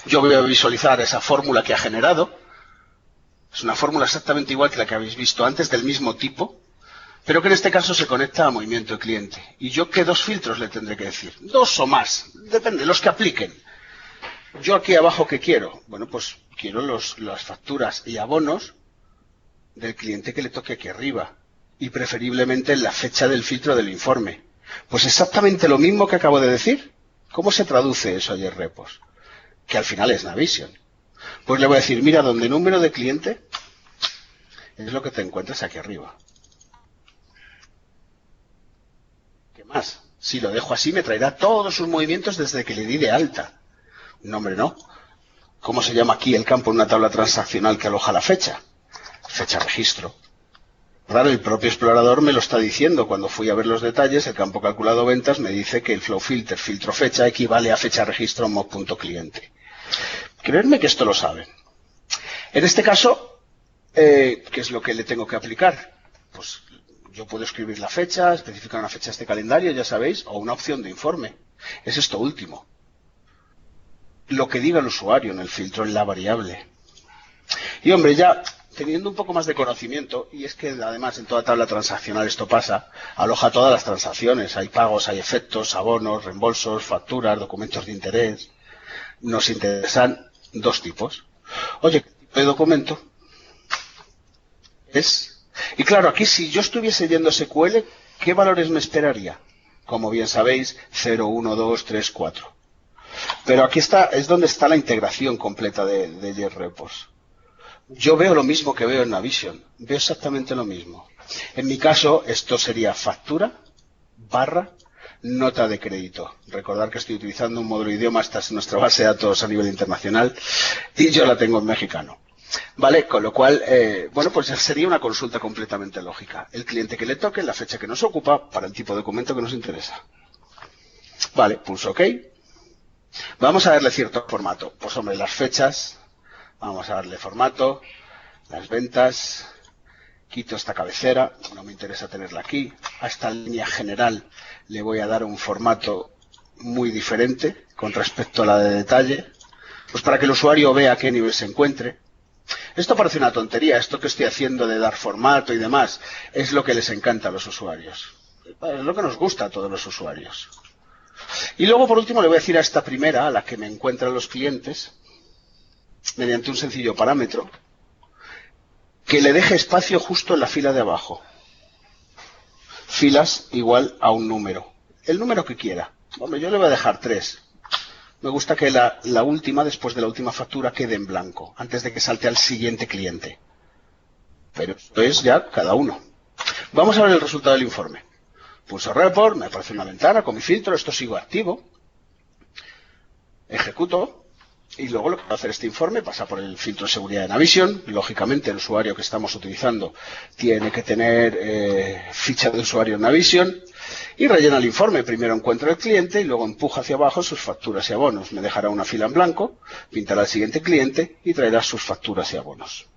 Yo voy a visualizar esa fórmula que ha generado. Es una fórmula exactamente igual que la que habéis visto antes, del mismo tipo, pero que en este caso se conecta a movimiento de cliente. ¿Y yo qué dos filtros le tendré que decir? Dos o más, depende, los que apliquen. Yo aquí abajo, ¿qué quiero? Bueno, pues quiero las facturas y abonos del cliente que le toque aquí arriba. Y preferiblemente en la fecha del filtro del informe. Pues exactamente lo mismo que acabo de decir. ¿Cómo se traduce eso a JetReports? Que al final es Navision. Pues le voy a decir, mira, donde número de cliente es lo que te encuentras aquí arriba. ¿Qué más? Si lo dejo así me traerá todos sus movimientos desde que le di de alta. No, hombre, no. ¿Cómo se llama aquí el campo en una tabla transaccional que aloja la fecha? Fecha registro. Claro, el propio explorador me lo está diciendo. Cuando fui a ver los detalles, el campo calculado ventas me dice que el flow filter, filtro fecha, equivale a fecha registro moz.cliente. Creedme que esto lo saben. En este caso, ¿qué es lo que le tengo que aplicar? Pues yo puedo escribir la fecha, especificar una fecha de este calendario, ya sabéis, o una opción de informe. Es esto último. Lo que diga el usuario en el filtro, en la variable. Y hombre, ya teniendo un poco más de conocimiento, y es que además en toda tabla transaccional esto pasa, aloja todas las transacciones, hay pagos, hay efectos, abonos, reembolsos, facturas, documentos de interés. Nos interesan dos tipos. Oye, ¿qué tipo de documento es? Y claro, aquí si yo estuviese yendo SQL, ¿qué valores me esperaría? como bien sabéis, 0, 1, 2, 3, 4. Pero aquí es donde está la integración completa de JReports. Yo veo lo mismo que veo en Navision, veo exactamente lo mismo. En mi caso, esto sería factura, barra, nota de crédito. Recordar que estoy utilizando un módulo de idioma, esta es nuestra base de datos a nivel internacional, y yo la tengo en mexicano. Vale, con lo cual, bueno, pues sería una consulta completamente lógica. El cliente que le toque, la fecha que nos ocupa, para el tipo de documento que nos interesa. Vale, pulso OK. Vamos a darle cierto formato. Pues hombre, las fechas, vamos a darle formato, las ventas, quito esta cabecera, no me interesa tenerla aquí. A esta línea general le voy a dar un formato muy diferente con respecto a la de detalle, pues para que el usuario vea a qué nivel se encuentre. Esto parece una tontería, esto que estoy haciendo de dar formato y demás, es lo que les encanta a los usuarios. Es lo que nos gusta a todos los usuarios. Y luego, por último, le voy a decir a esta primera, a la que me encuentran los clientes, mediante un sencillo parámetro, que le deje espacio justo en la fila de abajo. Filas igual a un número. El número que quiera. Hombre, yo le voy a dejar 3. Me gusta que la última, después de la última factura, quede en blanco, antes de que salte al siguiente cliente. Pero esto es ya cada uno. Vamos a ver el resultado del informe. Pulso Report, me aparece una ventana con mi filtro, esto sigo activo. Ejecuto. Y luego lo que va a hacer este informe pasa por el filtro de seguridad de Navision. Lógicamente el usuario que estamos utilizando tiene que tener ficha de usuario en Navision. Y rellena el informe. Primero encuentra el cliente y luego empuja hacia abajo sus facturas y abonos. Me dejará una fila en blanco, pintará el siguiente cliente y traerá sus facturas y abonos.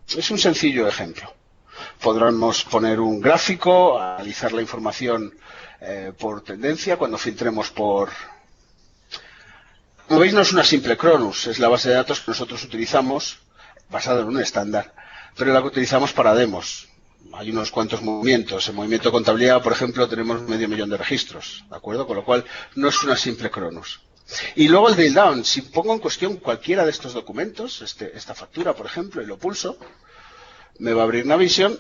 Es un sencillo ejemplo. Podremos poner un gráfico, analizar la información por tendencia cuando filtremos por... Como veis, no es una simple Cronus, es la base de datos que nosotros utilizamos basada en un estándar, pero la que utilizamos para demos. Hay unos cuantos movimientos. En movimiento de contabilidad, por ejemplo, tenemos 500.000 de registros, ¿de acuerdo? Con lo cual, no es una simple Cronus. Y luego el drill down. Si pongo en cuestión cualquiera de estos documentos, esta factura, por ejemplo, y lo pulso, me va a abrir Navision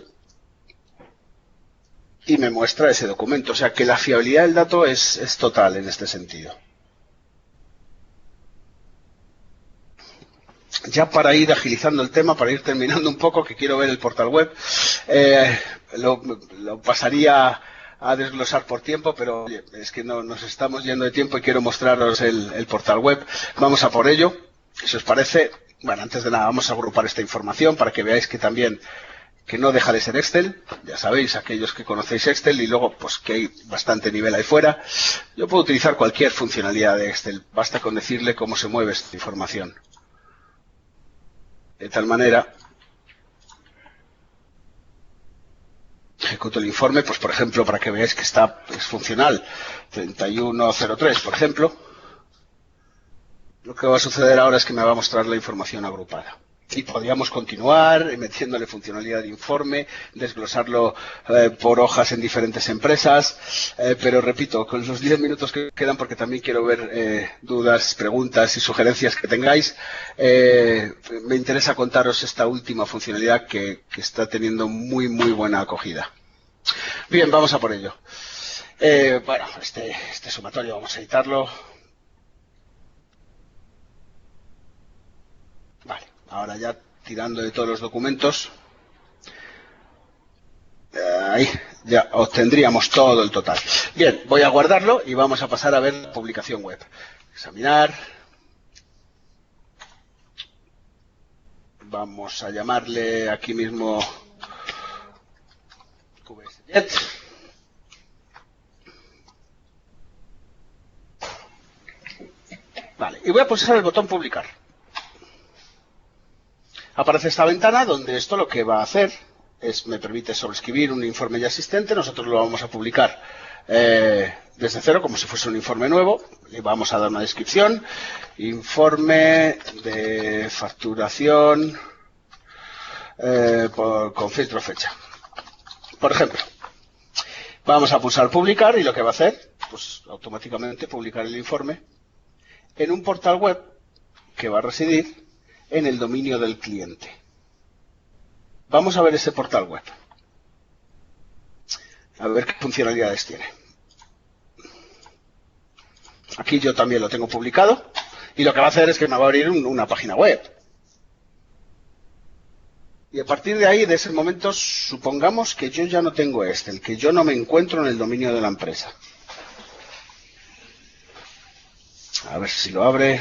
y me muestra ese documento. O sea que la fiabilidad del dato es total en este sentido. Ya para ir agilizando el tema, para ir terminando un poco, que quiero ver el portal web, lo pasaría a desglosar por tiempo, pero oye, es que no nos estamos yendo de tiempo y quiero mostraros el portal web. Vamos a por ello, si os parece. Bueno, antes de nada vamos a agrupar esta información para que veáis que también que no deja de ser Excel. Ya sabéis, aquellos que conocéis Excel, y luego pues que hay bastante nivel ahí fuera. Yo puedo utilizar cualquier funcionalidad de Excel, basta con decirle cómo se mueve esta información. De tal manera, ejecuto el informe, pues por ejemplo, para que veáis que es funcional, 3103, por ejemplo. Lo que va a suceder ahora es que me va a mostrar la información agrupada. Y podríamos continuar metiéndole funcionalidad de informe, desglosarlo por hojas en diferentes empresas, pero repito, con los 10 minutos que quedan, porque también quiero ver dudas, preguntas y sugerencias que tengáis, me interesa contaros esta última funcionalidad que está teniendo muy buena acogida. Bien, vamos a por ello. Bueno, este sumatorio vamos a editarlo. Vale. Ahora ya tirando de todos los documentos, ahí ya obtendríamos todo el total. Bien, voy a guardarlo y vamos a pasar a ver la publicación web. Examinar. Vamos a llamarle aquí mismo QBSJet. Vale, y voy a pulsar el botón publicar. Aparece esta ventana donde esto lo que va a hacer es, me permite sobreescribir un informe ya existente. Nosotros lo vamos a publicar desde cero, como si fuese un informe nuevo. Le vamos a dar una descripción. Informe de facturación con filtro fecha. Por ejemplo, vamos a pulsar publicar y lo que va a hacer, pues automáticamente publicar el informe en un portal web que va a residir en el dominio del cliente. Vamos a ver ese portal web. A ver qué funcionalidades tiene. Aquí yo también lo tengo publicado. Y lo que va a hacer es que me va a abrir una página web. Y a partir de ahí, de ese momento, supongamos que yo ya no tengo Excel, que yo no me encuentro en el dominio de la empresa. A ver si lo abre.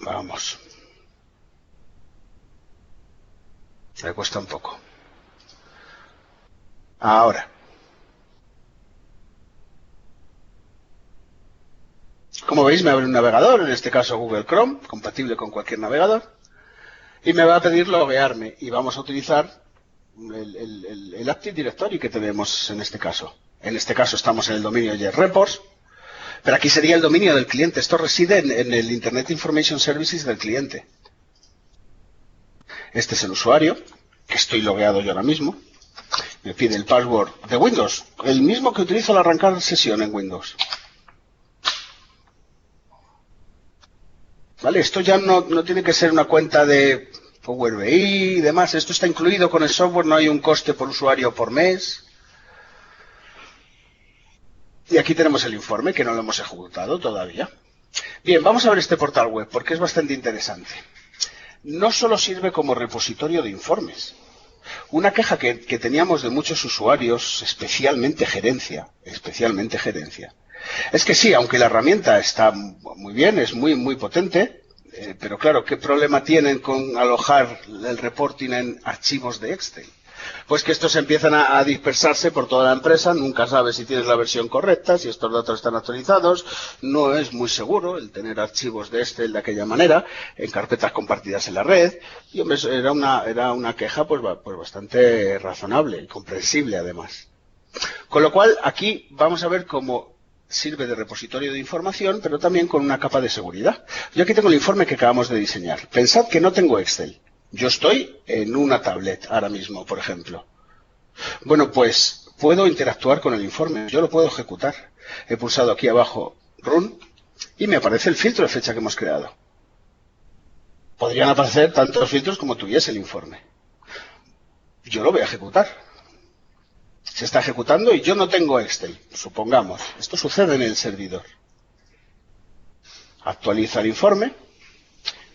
Vamos. Me cuesta un poco. Ahora. Como veis, me abre un navegador, en este caso Google Chrome, compatible con cualquier navegador, y me va a pedir loguearme, y vamos a utilizar el Active Directory que tenemos en este caso. En este caso estamos en el dominio JetReports, pero aquí sería el dominio del cliente. Esto reside en el Internet Information Services del cliente. Este es el usuario, que estoy logueado yo ahora mismo. Me pide el password de Windows, el mismo que utilizo al arrancar sesión en Windows. ¿Vale? Esto ya no tiene que ser una cuenta de Power BI y demás. Esto está incluido con el software, no hay un coste por usuario por mes. Y aquí tenemos el informe, que no lo hemos ejecutado todavía. Bien, vamos a ver este portal web, porque es bastante interesante. No solo sirve como repositorio de informes. Una queja que teníamos de muchos usuarios, especialmente gerencia, es que sí, aunque la herramienta está muy bien, es muy potente, pero claro, ¿qué problema tienen con alojar el reporting en archivos de Excel? Pues que estos empiezan a dispersarse por toda la empresa, nunca sabes si tienes la versión correcta, si estos datos están actualizados, no es muy seguro el tener archivos de Excel de aquella manera, en carpetas compartidas en la red, y hombre, era una queja pues bastante razonable y comprensible además. Con lo cual, aquí vamos a ver cómo sirve de repositorio de información, pero también con una capa de seguridad. Yo aquí tengo el informe que acabamos de diseñar. Pensad que no tengo Excel. Yo estoy en una tablet ahora mismo, por ejemplo. Bueno, pues puedo interactuar con el informe. Yo lo puedo ejecutar. He pulsado aquí abajo Run y me aparece el filtro de fecha que hemos creado. Podrían aparecer tantos filtros como tuviese el informe. Yo lo voy a ejecutar. Se está ejecutando y yo no tengo Excel, supongamos. Esto sucede en el servidor. Actualiza el informe.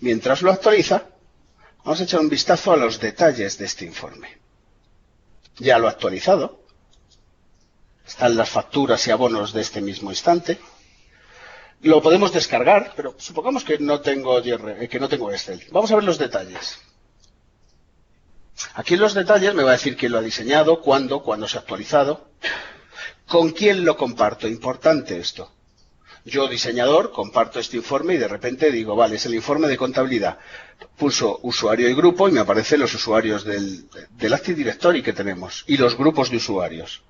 Mientras lo actualiza, vamos a echar un vistazo a los detalles de este informe. Ya lo ha actualizado. Están las facturas y abonos de este mismo instante. Lo podemos descargar, pero supongamos que no tengo Excel. Vamos a ver los detalles. Aquí en los detalles me va a decir quién lo ha diseñado, cuándo se ha actualizado, con quién lo comparto. Importante esto. Yo, diseñador, comparto este informe y de repente digo, vale, es el informe de contabilidad. Pulso usuario y grupo y me aparecen los usuarios del Active Directory que tenemos y los grupos de usuarios.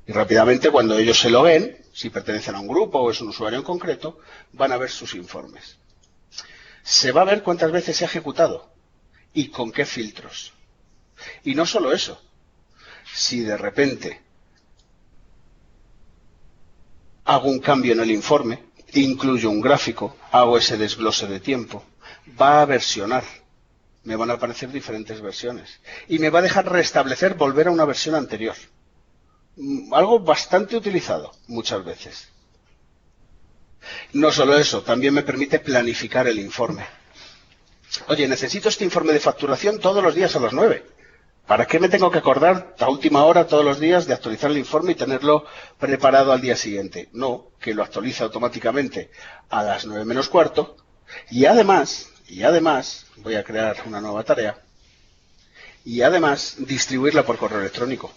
Y rápidamente, cuando ellos se loguen, si pertenecen a un grupo o es un usuario en concreto, van a ver sus informes. Se va a ver cuántas veces se ha ejecutado y con qué filtros. Y no solo eso, si de repente hago un cambio en el informe, incluyo un gráfico, hago ese desglose de tiempo, va a versionar, me van a aparecer diferentes versiones y me va a dejar restablecer, volver a una versión anterior. Algo bastante utilizado muchas veces. No solo eso, también me permite planificar el informe. Oye, necesito este informe de facturación todos los días a las 9. ¿Para qué me tengo que acordar a última hora todos los días de actualizar el informe y tenerlo preparado al día siguiente? No, que lo actualiza automáticamente a las 9 menos cuarto. Y además, voy a crear una nueva tarea. Y además, distribuirla por correo electrónico.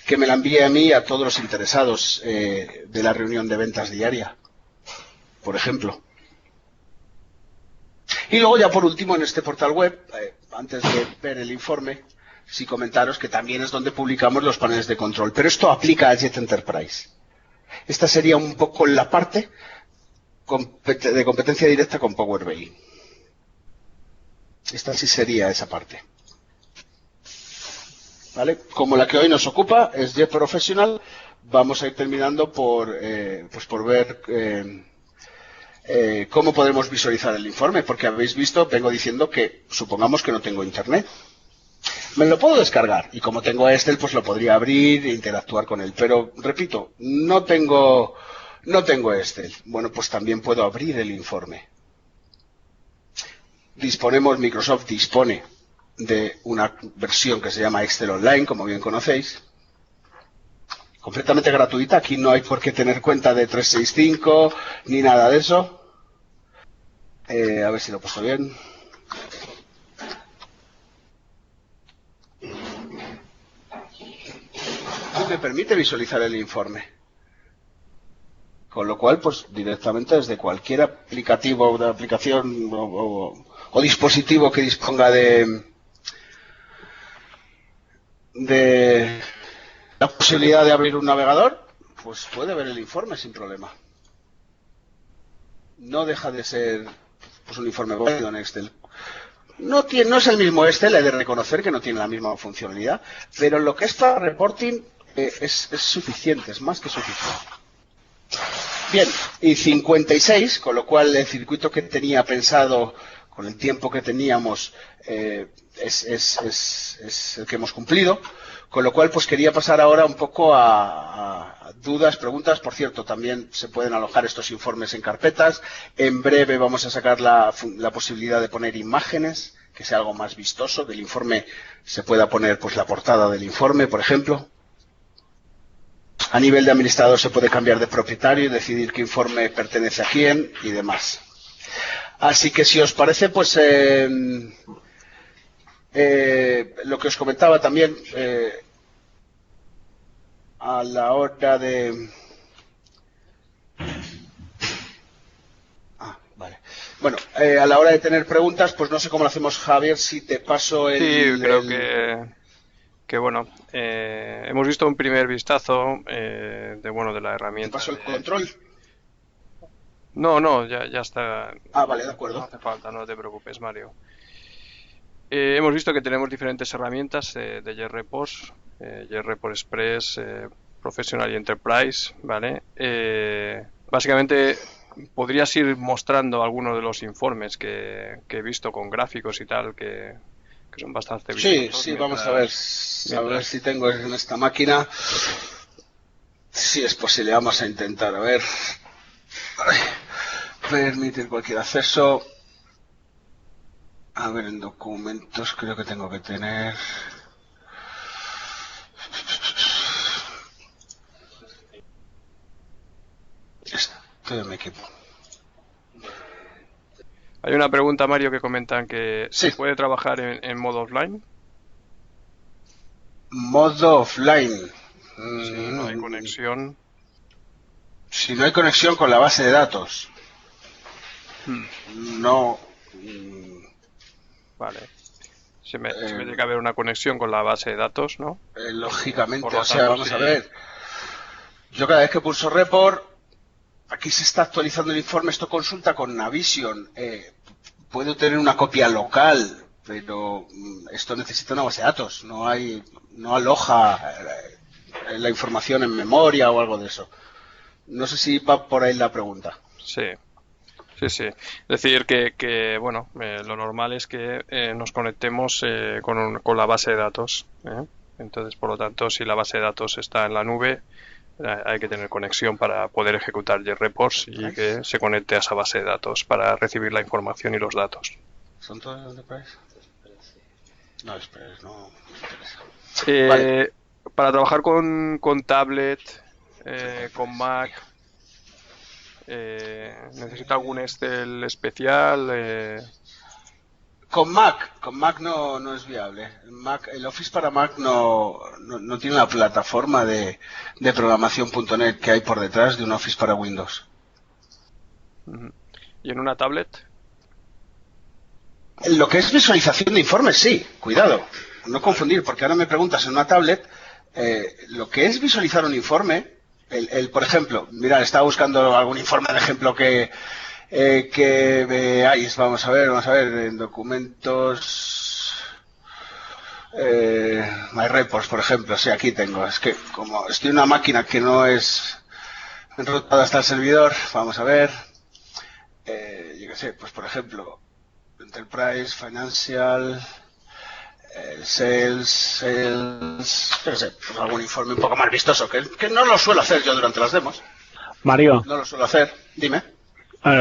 Que me la envíe a mí y a todos los interesados de la reunión de ventas diaria, por ejemplo. Y luego ya por último en este portal web, antes de ver el informe, sí comentaros que también es donde publicamos los paneles de control. Pero esto aplica a Jet Enterprise. Esta sería un poco la parte de competencia directa con Power BI. Esta sí sería esa parte. ¿Vale? Como la que hoy nos ocupa es Jet Professional, vamos a ir terminando por ver cómo podemos visualizar el informe, porque habéis visto, vengo diciendo que supongamos que no tengo internet. Me lo puedo descargar y como tengo Excel, pues lo podría abrir e interactuar con él. Pero, repito, no tengo Excel. Bueno, pues también puedo abrir el informe. Microsoft dispone de una versión que se llama Excel Online, como bien conocéis. Completamente gratuita. Aquí no hay por qué tener cuenta de 365 ni nada de eso. A ver si lo he puesto bien. Me permite visualizar el informe. Con lo cual, pues directamente desde cualquier aplicativo de aplicación o dispositivo que disponga de la posibilidad de abrir un navegador, pues puede ver el informe sin problema. No deja de ser pues un informe válido en Excel. No es el mismo Excel, he de reconocer que no tiene la misma funcionalidad, pero lo que es para reporting es suficiente, es más que suficiente. Bien, y 56, con lo cual el circuito que tenía pensado con el tiempo que teníamos es el que hemos cumplido, con lo cual pues quería pasar ahora un poco a dudas, preguntas. Por cierto, también se pueden alojar estos informes en carpetas. En breve vamos a sacar la posibilidad de poner imágenes, que sea algo más vistoso. Del informe se pueda poner pues la portada del informe, por ejemplo. A nivel de administrador se puede cambiar de propietario y decidir qué informe pertenece a quién y demás. Así que si os parece, pues lo que os comentaba también a la hora de... Vale. Bueno, a la hora de tener preguntas, pues no sé cómo lo hacemos, Javier, si te paso el... Sí, creo que bueno, hemos visto un primer vistazo de la herramienta. ¿Te paso el control? No, ya está. Vale, de acuerdo. No hace falta, no te preocupes, Mario. Hemos visto que tenemos diferentes herramientas de JReports, JReport Express, Professional y Enterprise, ¿vale? Básicamente, podrías ir mostrando algunos de los informes que he visto con gráficos y tal, que son bastante vistosos. Sí, vamos a ver si tengo en esta máquina. Si es posible, vamos a intentar. A ver. Permitir cualquier acceso. A ver, en documentos creo que tengo que tener... Estoy en mi equipo. Hay una pregunta, Mario, que comentan que sí. ¿se puede trabajar en modo offline? Modo offline. Si no hay conexión. Si no hay conexión con la base de datos. No. Vale. Se me tiene que haber una conexión con la base de datos, ¿no? Lógicamente, o sea, vamos a ver. Yo cada vez que pulso report, aquí se está actualizando el informe, esto consulta con Navision. Puedo tener una copia local, pero esto necesita una base de datos. No aloja la información en memoria o algo de eso. No sé si va por ahí la pregunta. Sí. Es decir, que lo normal es que nos conectemos con la base de datos. Entonces, por lo tanto, si la base de datos está en la nube, hay que tener conexión para poder ejecutar JReports y que se conecte a esa base de datos para recibir la información y los datos. ¿Son todos Enterprise? No, Express, no me interesa. Vale. Para trabajar con tablet, con Mac, ¿necesita algún Excel especial? Con Mac no es viable. El Office para Mac no tiene la plataforma de programación.net que hay por detrás de un Office para Windows. ¿Y en una tablet? Lo que es visualización de informes, sí. Cuidado, no confundir, porque ahora me preguntas en una tablet, lo que es visualizar un informe, por ejemplo, mirad, estaba buscando algún informe de ejemplo que veáis, vamos a ver, en documentos, My Reports, por ejemplo, sí, aquí tengo, es que como estoy en una máquina que no es enrutada hasta el servidor, vamos a ver, yo qué sé, pues por ejemplo, Enterprise, Financial, Sales, yo qué sé, pues algún informe un poco más vistoso, que no lo suelo hacer yo durante las demos. Mario. No lo suelo hacer, dime.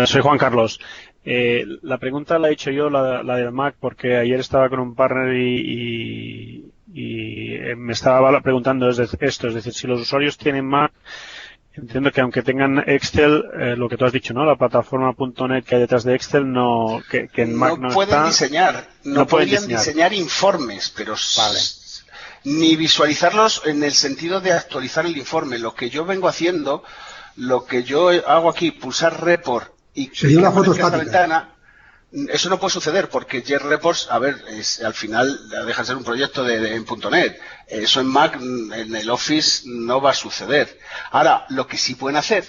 Soy Juan Carlos. La pregunta la he hecho yo, la del Mac, porque ayer estaba con un partner y me estaba preguntando esto, es decir, si los usuarios tienen Mac, entiendo que aunque tengan Excel, lo que tú has dicho, ¿no? La plataforma .NET que hay detrás de Excel, que en Mac no pueden está. Diseñar, no podrían diseñar informes, pero vale. Ni visualizarlos en el sentido de actualizar el informe. Lo que yo vengo haciendo, lo que yo hago aquí, pulsar report y sería una foto estática. Ventana, eso no puede suceder porque JetReports, a ver, al final deja de ser un proyecto en .NET. Eso en Mac, en el Office, no va a suceder. Ahora, lo que sí pueden hacer,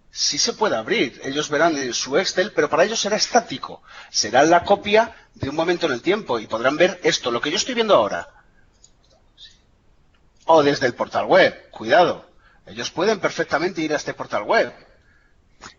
sí se puede abrir. Ellos verán en su Excel, pero para ellos será estático. Será la copia de un momento en el tiempo y podrán ver esto, lo que yo estoy viendo ahora. O desde el portal web, cuidado. Ellos pueden perfectamente ir a este portal web.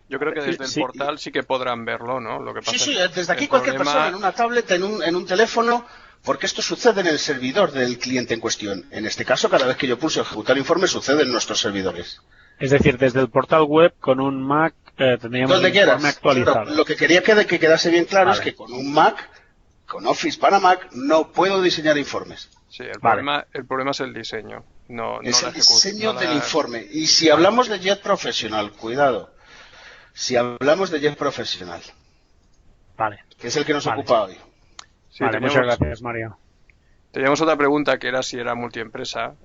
Yo creo que desde el portal sí que podrán verlo, ¿no? Lo que pasa sí, desde aquí cualquier persona, en una tablet, en un teléfono, porque esto sucede en el servidor del cliente en cuestión. En este caso, cada vez que yo pulso ejecutar informe, sucede en nuestros servidores. Es decir, desde el portal web, con un Mac, tendríamos el informe actualizado. Pero lo que quería que quedase bien claro es que con un Mac, con Office para Mac, no puedo diseñar informes. Sí, el problema es el diseño, no es la el diseño del informe. Y si hablamos de Jet Professional, cuidado. Si hablamos de Jet Professional, que es el que nos ocupa hoy. Sí, muchas gracias, Mario. Teníamos otra pregunta que era si era multiempresa.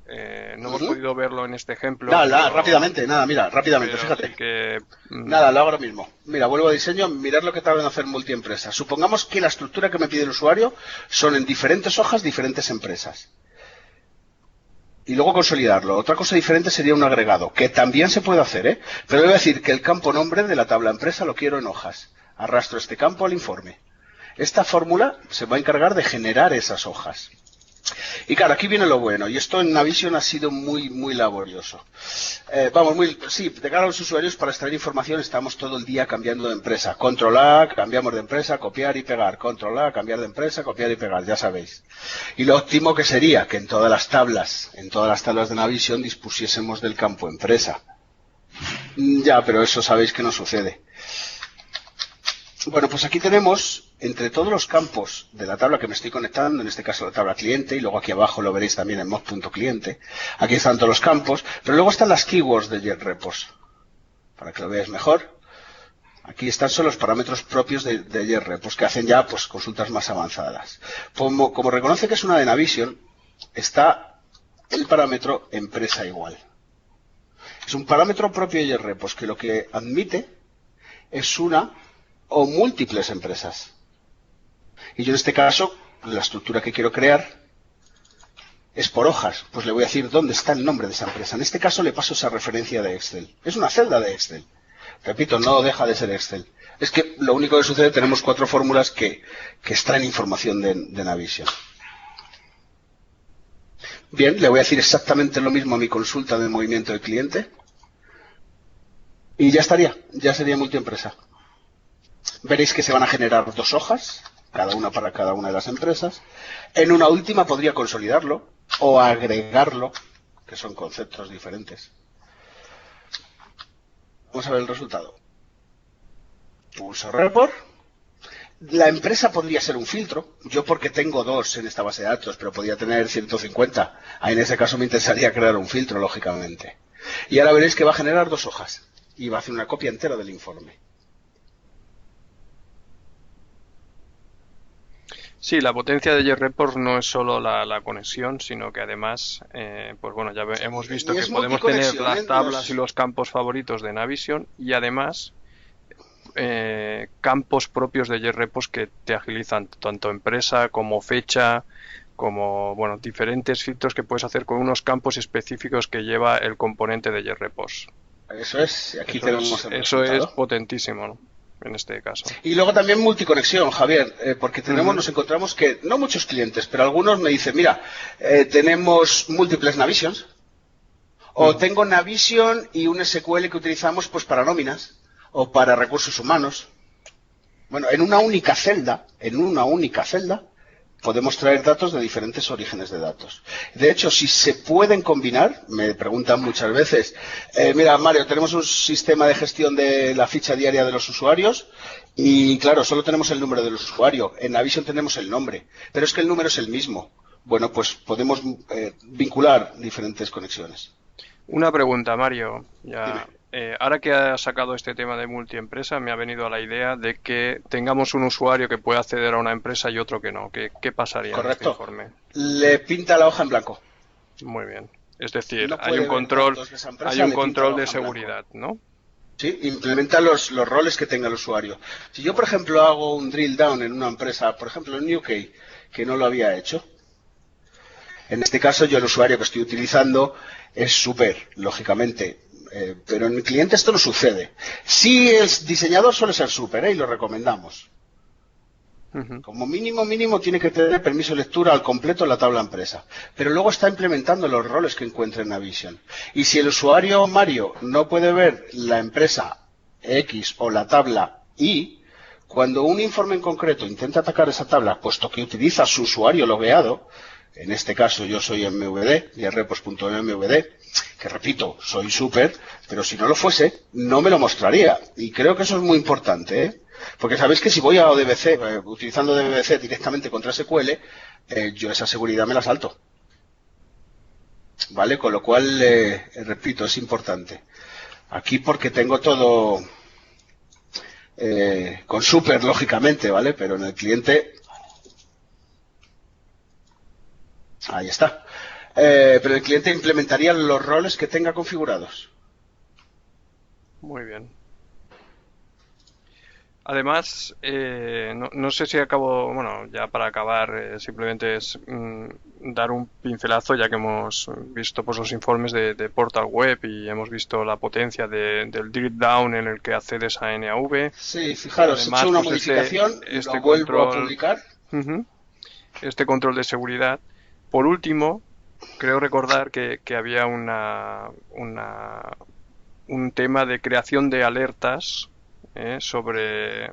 No hemos podido verlo en este ejemplo. Rápidamente, fíjate. Nada, lo hago ahora mismo. Mira, vuelvo a diseño, mirar lo que tarda en hacer multiempresa. Supongamos que la estructura que me pide el usuario son en diferentes hojas, diferentes empresas. Y luego consolidarlo. Otra cosa diferente sería un agregado, que también se puede hacer, pero voy a decir que el campo nombre de la tabla empresa lo quiero en hojas. Arrastro este campo al informe. Esta fórmula se va a encargar de generar esas hojas. Y claro, aquí viene lo bueno, y esto en Navision ha sido muy, muy laborioso. De cara a los usuarios, para extraer información estamos todo el día cambiando de empresa. Control A, cambiamos de empresa, copiar y pegar. Control A, cambiar de empresa, copiar y pegar, ya sabéis. Y lo óptimo que sería que en todas las tablas de Navision dispusiésemos del campo empresa. Ya, pero eso sabéis que no sucede. Bueno, pues aquí tenemos, entre todos los campos de la tabla que me estoy conectando, en este caso la tabla cliente, y luego aquí abajo lo veréis también en mod.cliente, aquí están todos los campos, pero luego están las keywords de JetRepos, para que lo veáis mejor. Aquí están solo los parámetros propios de JetRepos, que hacen ya pues consultas más avanzadas. Como reconoce que es una de Navision, está el parámetro empresa igual. Es un parámetro propio de JetRepos, que lo que admite es una o múltiples empresas. Y yo en este caso, la estructura que quiero crear es por hojas. Pues le voy a decir dónde está el nombre de esa empresa. En este caso le paso esa referencia de Excel. Es una celda de Excel. Repito, no deja de ser Excel. Es que lo único que sucede, tenemos 4 fórmulas que extraen información de Navision. Bien, le voy a decir exactamente lo mismo a mi consulta de movimiento del cliente. Y ya sería multiempresa. Veréis que se van a generar 2 hojas, cada una para cada una de las empresas. En una última podría consolidarlo o agregarlo, que son conceptos diferentes. Vamos a ver el resultado. Pulso report. La empresa podría ser un filtro. Yo porque tengo 2 en esta base de datos, pero podría tener 150. Ahí en ese caso me interesaría crear un filtro, lógicamente. Y ahora veréis que va a generar 2 hojas. Y va a hacer una copia entera del informe. Sí, la potencia de JetReport no es solo la conexión, sino que además, pues bueno, ya hemos visto que podemos tener las tablas y los campos favoritos de Navision y además campos propios de JetReport que te agilizan tanto empresa como fecha, como bueno, diferentes filtros que puedes hacer con unos campos específicos que lleva el componente de JetReport. Eso es, aquí tenemos el resultado. Eso es potentísimo, ¿no? En este caso. Y luego también multiconexión, Javier, porque nos encontramos que, no muchos clientes, pero algunos me dicen, mira, tenemos múltiples Navisions, o tengo Navision y un SQL que utilizamos pues para nóminas, o para recursos humanos. Bueno, en una única celda, podemos traer datos de diferentes orígenes de datos. De hecho, si se pueden combinar, me preguntan muchas veces, mira, Mario, tenemos un sistema de gestión de la ficha diaria de los usuarios y, claro, solo tenemos el número del usuario. En Navision tenemos el nombre, pero es que el número es el mismo. Bueno, pues podemos vincular diferentes conexiones. Una pregunta, Mario. Ahora que has sacado este tema de multiempresa, me ha venido a la idea de que tengamos un usuario que pueda acceder a una empresa y otro que no. ¿Qué pasaría en este informe? Le pinta la hoja en blanco. Muy bien. Es decir, no hay un control de seguridad, ¿no? Sí, implementa los roles que tenga el usuario. Si yo, por ejemplo, hago un drill down en una empresa, por ejemplo en UK, que no lo había hecho, en este caso yo el usuario que estoy utilizando es Super, lógicamente, pero en el cliente esto no sucede. Sí, el diseñador suele ser Super, y lo recomendamos. Como mínimo tiene que tener permiso de lectura al completo en la tabla empresa. Pero luego está implementando los roles que encuentra en Navision. Y si el usuario Mario no puede ver la empresa X o la tabla Y, cuando un informe en concreto intenta atacar esa tabla, puesto que utiliza su usuario logueado, en este caso yo soy MVD, JRepos.mvd, que repito, soy Super, pero si no lo fuese, no me lo mostraría. Y creo que eso es muy importante, ¿eh? Porque sabéis que si voy a ODBC, utilizando DBC directamente contra SQL, yo esa seguridad me la salto. ¿Vale? Con lo cual, repito, es importante. Aquí porque tengo todo con Super, lógicamente, ¿vale? Pero en el cliente... Ahí está. Pero el cliente implementaría los roles que tenga configurados. Muy bien. Además, no sé si acabo, bueno, ya para acabar, simplemente es dar un pincelazo, ya que hemos visto pues los informes de Portal Web y hemos visto la potencia del drill down en el que accedes a NAV. Sí, fijaros, además, he hecho una modificación, lo vuelvo a publicar. Este control de seguridad. Por último, creo recordar que había un tema de creación de alertas sobre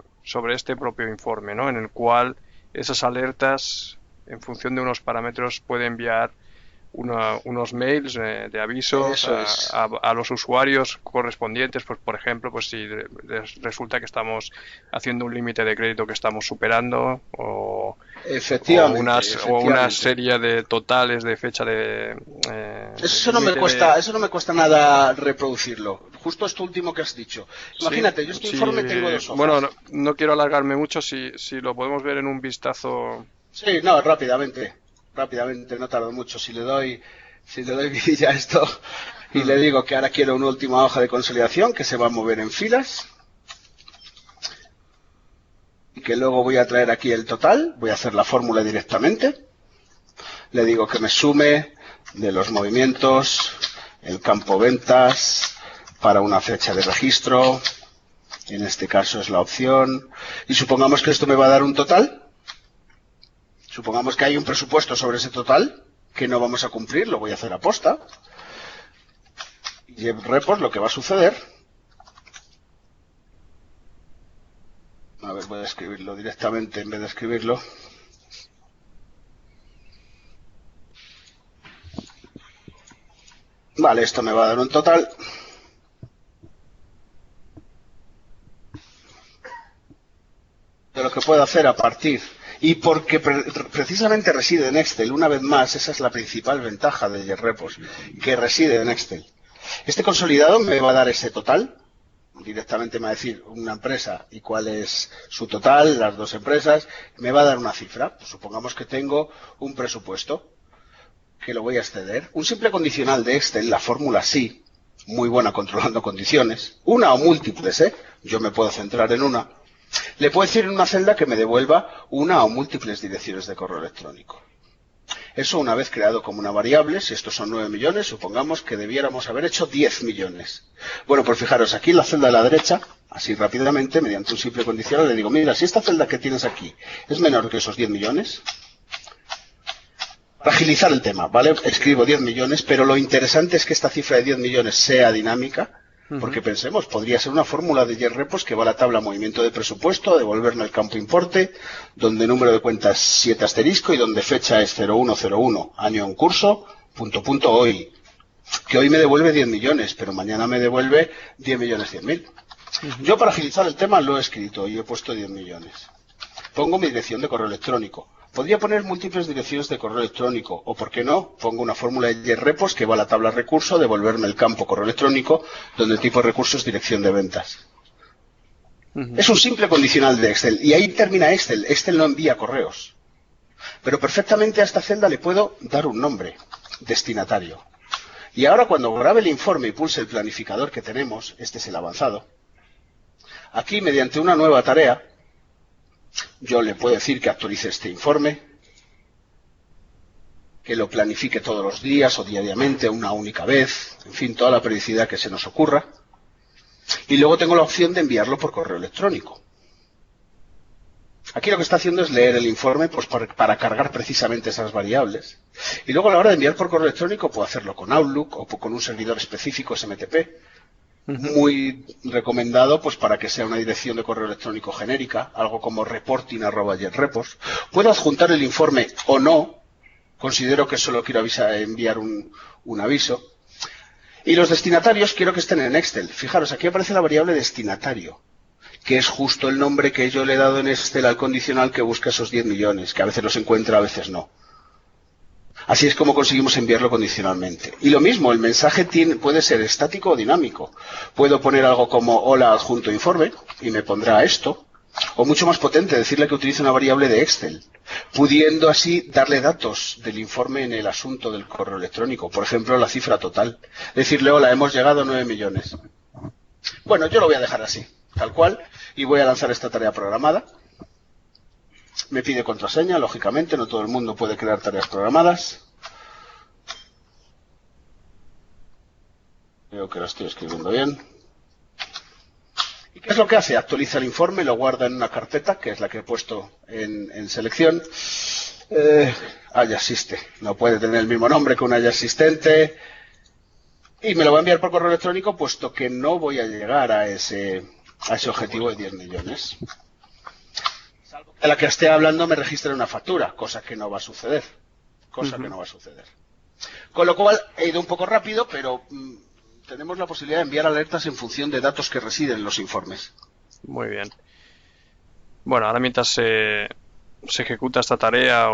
este propio informe, ¿no? En el cual esas alertas, en función de unos parámetros, puede enviar unos mails de avisos a los usuarios correspondientes, pues por ejemplo, pues si resulta que estamos haciendo un límite de crédito que estamos superando o una serie de totales de fecha de eso no me cuesta nada reproducirlo. Justo esto último que has dicho. Imagínate, yo este informe tengo 2 hojas. Bueno, no quiero alargarme mucho, si lo podemos ver en un vistazo. Sí, no, rápidamente, no tardo mucho. Si le doy vidilla a esto y le digo que ahora quiero una última hoja de consolidación que se va a mover en filas y que luego voy a traer aquí el total, voy a hacer la fórmula directamente, le digo que me sume de los movimientos el campo ventas para una fecha de registro, en este caso es la opción, y supongamos que esto me va a dar un total. Supongamos que hay un presupuesto sobre ese total que no vamos a cumplir, lo voy a hacer a posta. Y en repos lo que va a suceder... A ver, voy a escribirlo directamente en vez de escribirlo. Vale, esto me va a dar un total. De lo que puedo hacer a partir... Y porque precisamente reside en Excel, una vez más, esa es la principal ventaja de JRepos, que reside en Excel. Este consolidado me va a dar ese total, directamente me va a decir una empresa y cuál es su total, las 2 empresas, me va a dar una cifra. Pues supongamos que tengo un presupuesto, que lo voy a exceder. Un simple condicional de Excel, la fórmula sí, muy buena controlando condiciones, una o múltiples, yo me puedo centrar en una. Le puedo decir en una celda que me devuelva una o múltiples direcciones de correo electrónico. Eso una vez creado como una variable, si estos son 9 millones, supongamos que debiéramos haber hecho 10 millones. Bueno, pues fijaros, aquí en la celda de la derecha, así rápidamente, mediante un simple condicional, le digo, mira, si esta celda que tienes aquí es menor que esos 10 millones, para agilizar el tema, ¿vale? Escribo 10 millones, pero lo interesante es que esta cifra de 10 millones sea dinámica, Porque pensemos, podría ser una fórmula de JRepos que va a la tabla movimiento de presupuesto, devolverme el campo importe, donde número de cuentas 7 asterisco y donde fecha es 0101, año en curso, punto hoy. Que hoy me devuelve 10 millones, pero mañana me devuelve 10 millones 100.000. Yo para agilizar el tema lo he escrito y he puesto 10 millones. Pongo mi dirección de correo electrónico. Podría poner múltiples direcciones de correo electrónico, o por qué no, pongo una fórmula de JRepos que va a la tabla recurso, devolverme el campo correo electrónico, donde el tipo de recurso es dirección de ventas. Es un simple condicional de Excel, y ahí termina Excel. Excel no envía correos. Pero perfectamente a esta celda le puedo dar un nombre, destinatario. Y ahora cuando grabe el informe y pulse el planificador que tenemos, este es el avanzado, aquí mediante una nueva tarea, yo le puedo decir que actualice este informe, que lo planifique todos los días o diariamente, una única vez, en fin, toda la periodicidad que se nos ocurra. Y luego tengo la opción de enviarlo por correo electrónico. Aquí lo que está haciendo es leer el informe pues, para cargar precisamente esas variables. Y luego a la hora de enviar por correo electrónico puedo hacerlo con Outlook o con un servidor específico SMTP. Muy recomendado pues para que sea una dirección de correo electrónico genérica, algo como reporting@JRepos. Puedo adjuntar el informe o no, considero que solo quiero enviar un aviso. Y los destinatarios quiero que estén en Excel. Fijaros, aquí aparece la variable destinatario, que es justo el nombre que yo le he dado en Excel al condicional que busca esos 10 millones, que a veces los encuentra, a veces no. Así es como conseguimos enviarlo condicionalmente. Y lo mismo, el mensaje puede ser estático o dinámico. Puedo poner algo como hola adjunto informe y me pondrá esto. O mucho más potente, decirle que utilice una variable de Excel, pudiendo así darle datos del informe en el asunto del correo electrónico. Por ejemplo, la cifra total. Decirle hola, hemos llegado a 9 millones. Bueno, yo lo voy a dejar así, tal cual, y voy a lanzar esta tarea programada. Me pide contraseña, lógicamente, no todo el mundo puede crear tareas programadas. Creo que lo estoy escribiendo bien. ¿Y qué es lo que hace? Actualiza el informe, lo guarda en una carpeta, que es la que he puesto en selección. Haya existe. No puede tener el mismo nombre que un haya existente. Y me lo va a enviar por correo electrónico, puesto que no voy a llegar a ese objetivo de 10 millones. De la que esté hablando me registre una factura, cosa que no va a suceder. Con lo cual he ido un poco rápido, pero tenemos la posibilidad de enviar alertas en función de datos que residen en los informes. Muy bien. Bueno, ahora mientras se ejecuta esta tarea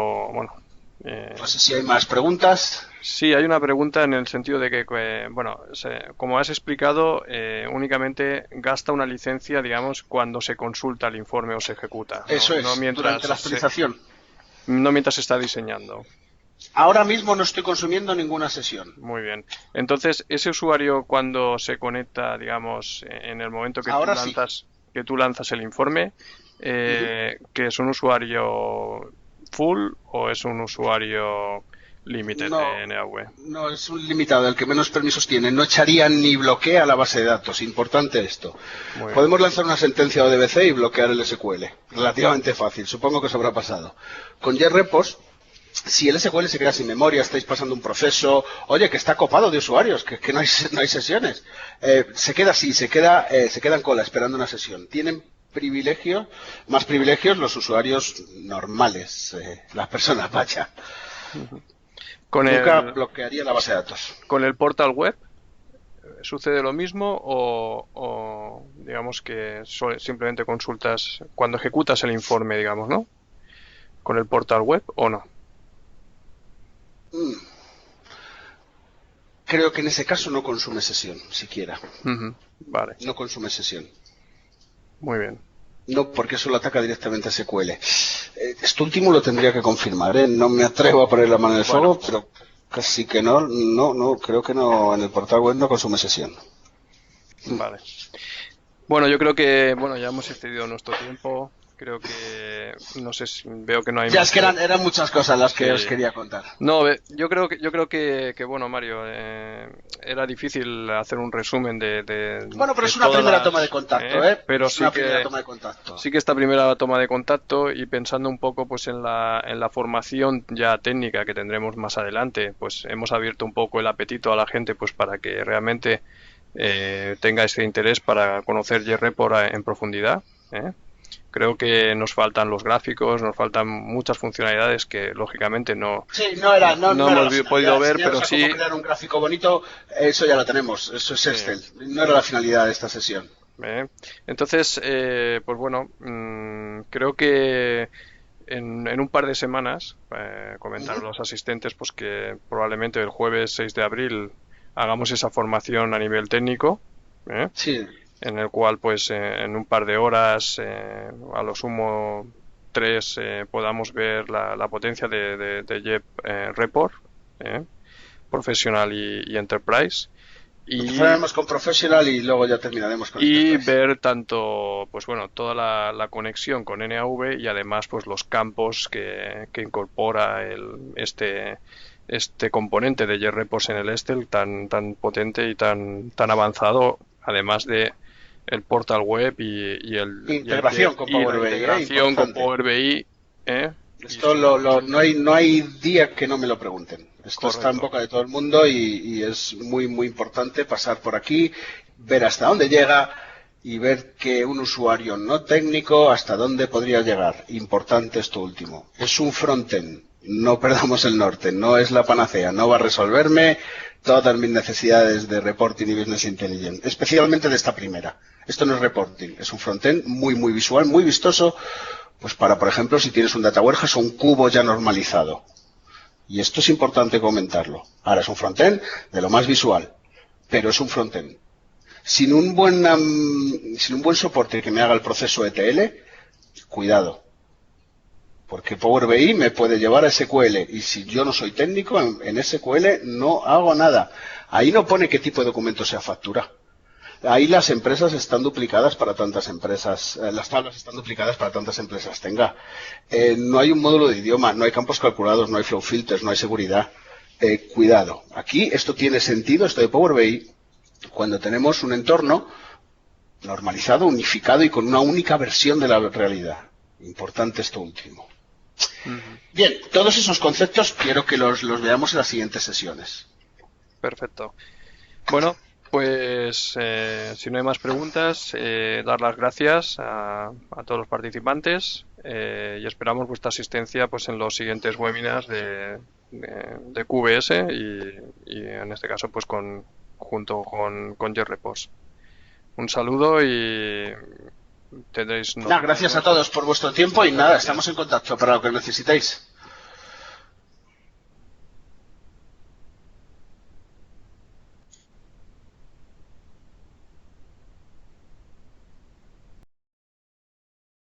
no sé si hay más preguntas. Sí, hay una pregunta en el sentido de que, como has explicado, únicamente gasta una licencia, digamos, cuando se consulta el informe o se ejecuta. Eso es, durante la actualización. No mientras se está diseñando. Ahora mismo no estoy consumiendo ninguna sesión. Muy bien. Entonces, ese usuario cuando se conecta, digamos, en el momento que tú lanzas el informe, ¿que es un usuario full o es un usuario limited de NAV? No, es un limitado, el que menos permisos tiene. No echaría ni bloquea la base de datos. Importante esto. Podemos lanzar una sentencia ODBC y bloquear el SQL. Relativamente fácil. Supongo que os habrá pasado. Con JRepos, si el SQL se queda sin memoria, estáis pasando un proceso, oye, que está copado de usuarios, que no hay sesiones, se queda así, se queda en cola esperando una sesión. Tienen más privilegios los normales, las personas, vaya. Nunca bloquearía la base de datos. ¿Con el portal web sucede lo mismo o digamos que simplemente consultas cuando ejecutas el informe, digamos, ¿no? ¿Con el portal web o no? Creo que en ese caso no consume sesión, siquiera. Vale. No consume sesión. Muy bien. No, porque eso lo ataca directamente a SQL. Esto último lo tendría que confirmar, ¿eh? No me atrevo a poner la mano en el fuego, pero casi que no, creo que no, en el portal web no consume sesión. Vale. Bueno, yo creo que, ya hemos excedido nuestro tiempo. Creo que, no sé, veo que no hay más. Es que eran muchas cosas las que os quería contar. No, yo creo que bueno, Mario, era difícil hacer un resumen de bueno, pero es una primera toma de contacto, Pero sí que esta primera toma de contacto y pensando un poco pues en la formación ya técnica que tendremos más adelante, pues hemos abierto un poco el apetito a la gente pues para que realmente tenga este interés para conocer JReport en profundidad. Creo que nos faltan los gráficos, nos faltan muchas funcionalidades que lógicamente no hemos podido ver, pero sí. Cómo crear un gráfico bonito, eso ya lo tenemos, eso es Excel. No era la finalidad de esta sesión. Entonces, pues bueno, creo que en un par de semanas comentaron los asistentes pues que probablemente el jueves 6 de abril hagamos esa formación a nivel técnico. Sí. En el cual pues en un par de horas, a lo sumo 3, podamos ver la potencia de JReport, Professional y Enterprise. Empezaremos con Professional y luego ya terminaremos con Enterprise. Ver tanto, pues bueno, toda la conexión con NAV y además pues los campos que incorpora este componente de JReport en el Excel tan potente y tan avanzado, además de el portal web y integración con Power BI. Integración con Power BI. Esto no hay día que no me lo pregunten. Esto Correcto. Está en boca de todo el mundo y es muy muy importante pasar por aquí, ver hasta dónde llega y ver que un usuario no técnico hasta dónde podría llegar. Importante esto último. Es un frontend. No perdamos el norte. No es la panacea. No va a resolverme todas mis necesidades de reporting y business intelligence, especialmente de esta primera. Esto no es reporting, es un frontend muy muy visual, muy vistoso, pues para, por ejemplo, si tienes un data warehouse o un cubo ya normalizado. Y esto es importante comentarlo. Ahora es un frontend de lo más visual, pero es un frontend. Sin un buen soporte que me haga el proceso ETL, cuidado. Porque Power BI me puede llevar a SQL y si yo no soy técnico en SQL no hago nada. Ahí no pone qué tipo de documento sea factura. Ahí las empresas están duplicadas para tantas empresas, las tablas están duplicadas para tantas empresas tenga. No hay un módulo de idioma, no hay campos calculados, no hay flow filters, no hay seguridad. Cuidado. Aquí esto tiene sentido, esto de Power BI, cuando tenemos un entorno normalizado, unificado y con una única versión de la realidad. Importante esto último. Bien, todos esos conceptos quiero que los veamos en las siguientes sesiones. Perfecto. Bueno, pues si no hay más preguntas, dar las gracias a todos los participantes y esperamos vuestra asistencia pues en los siguientes webinars de QBS y en este caso pues junto con JReport. Un saludo y tendréis... Gracias a todos por vuestro tiempo y nada, estamos en contacto para lo que necesitéis.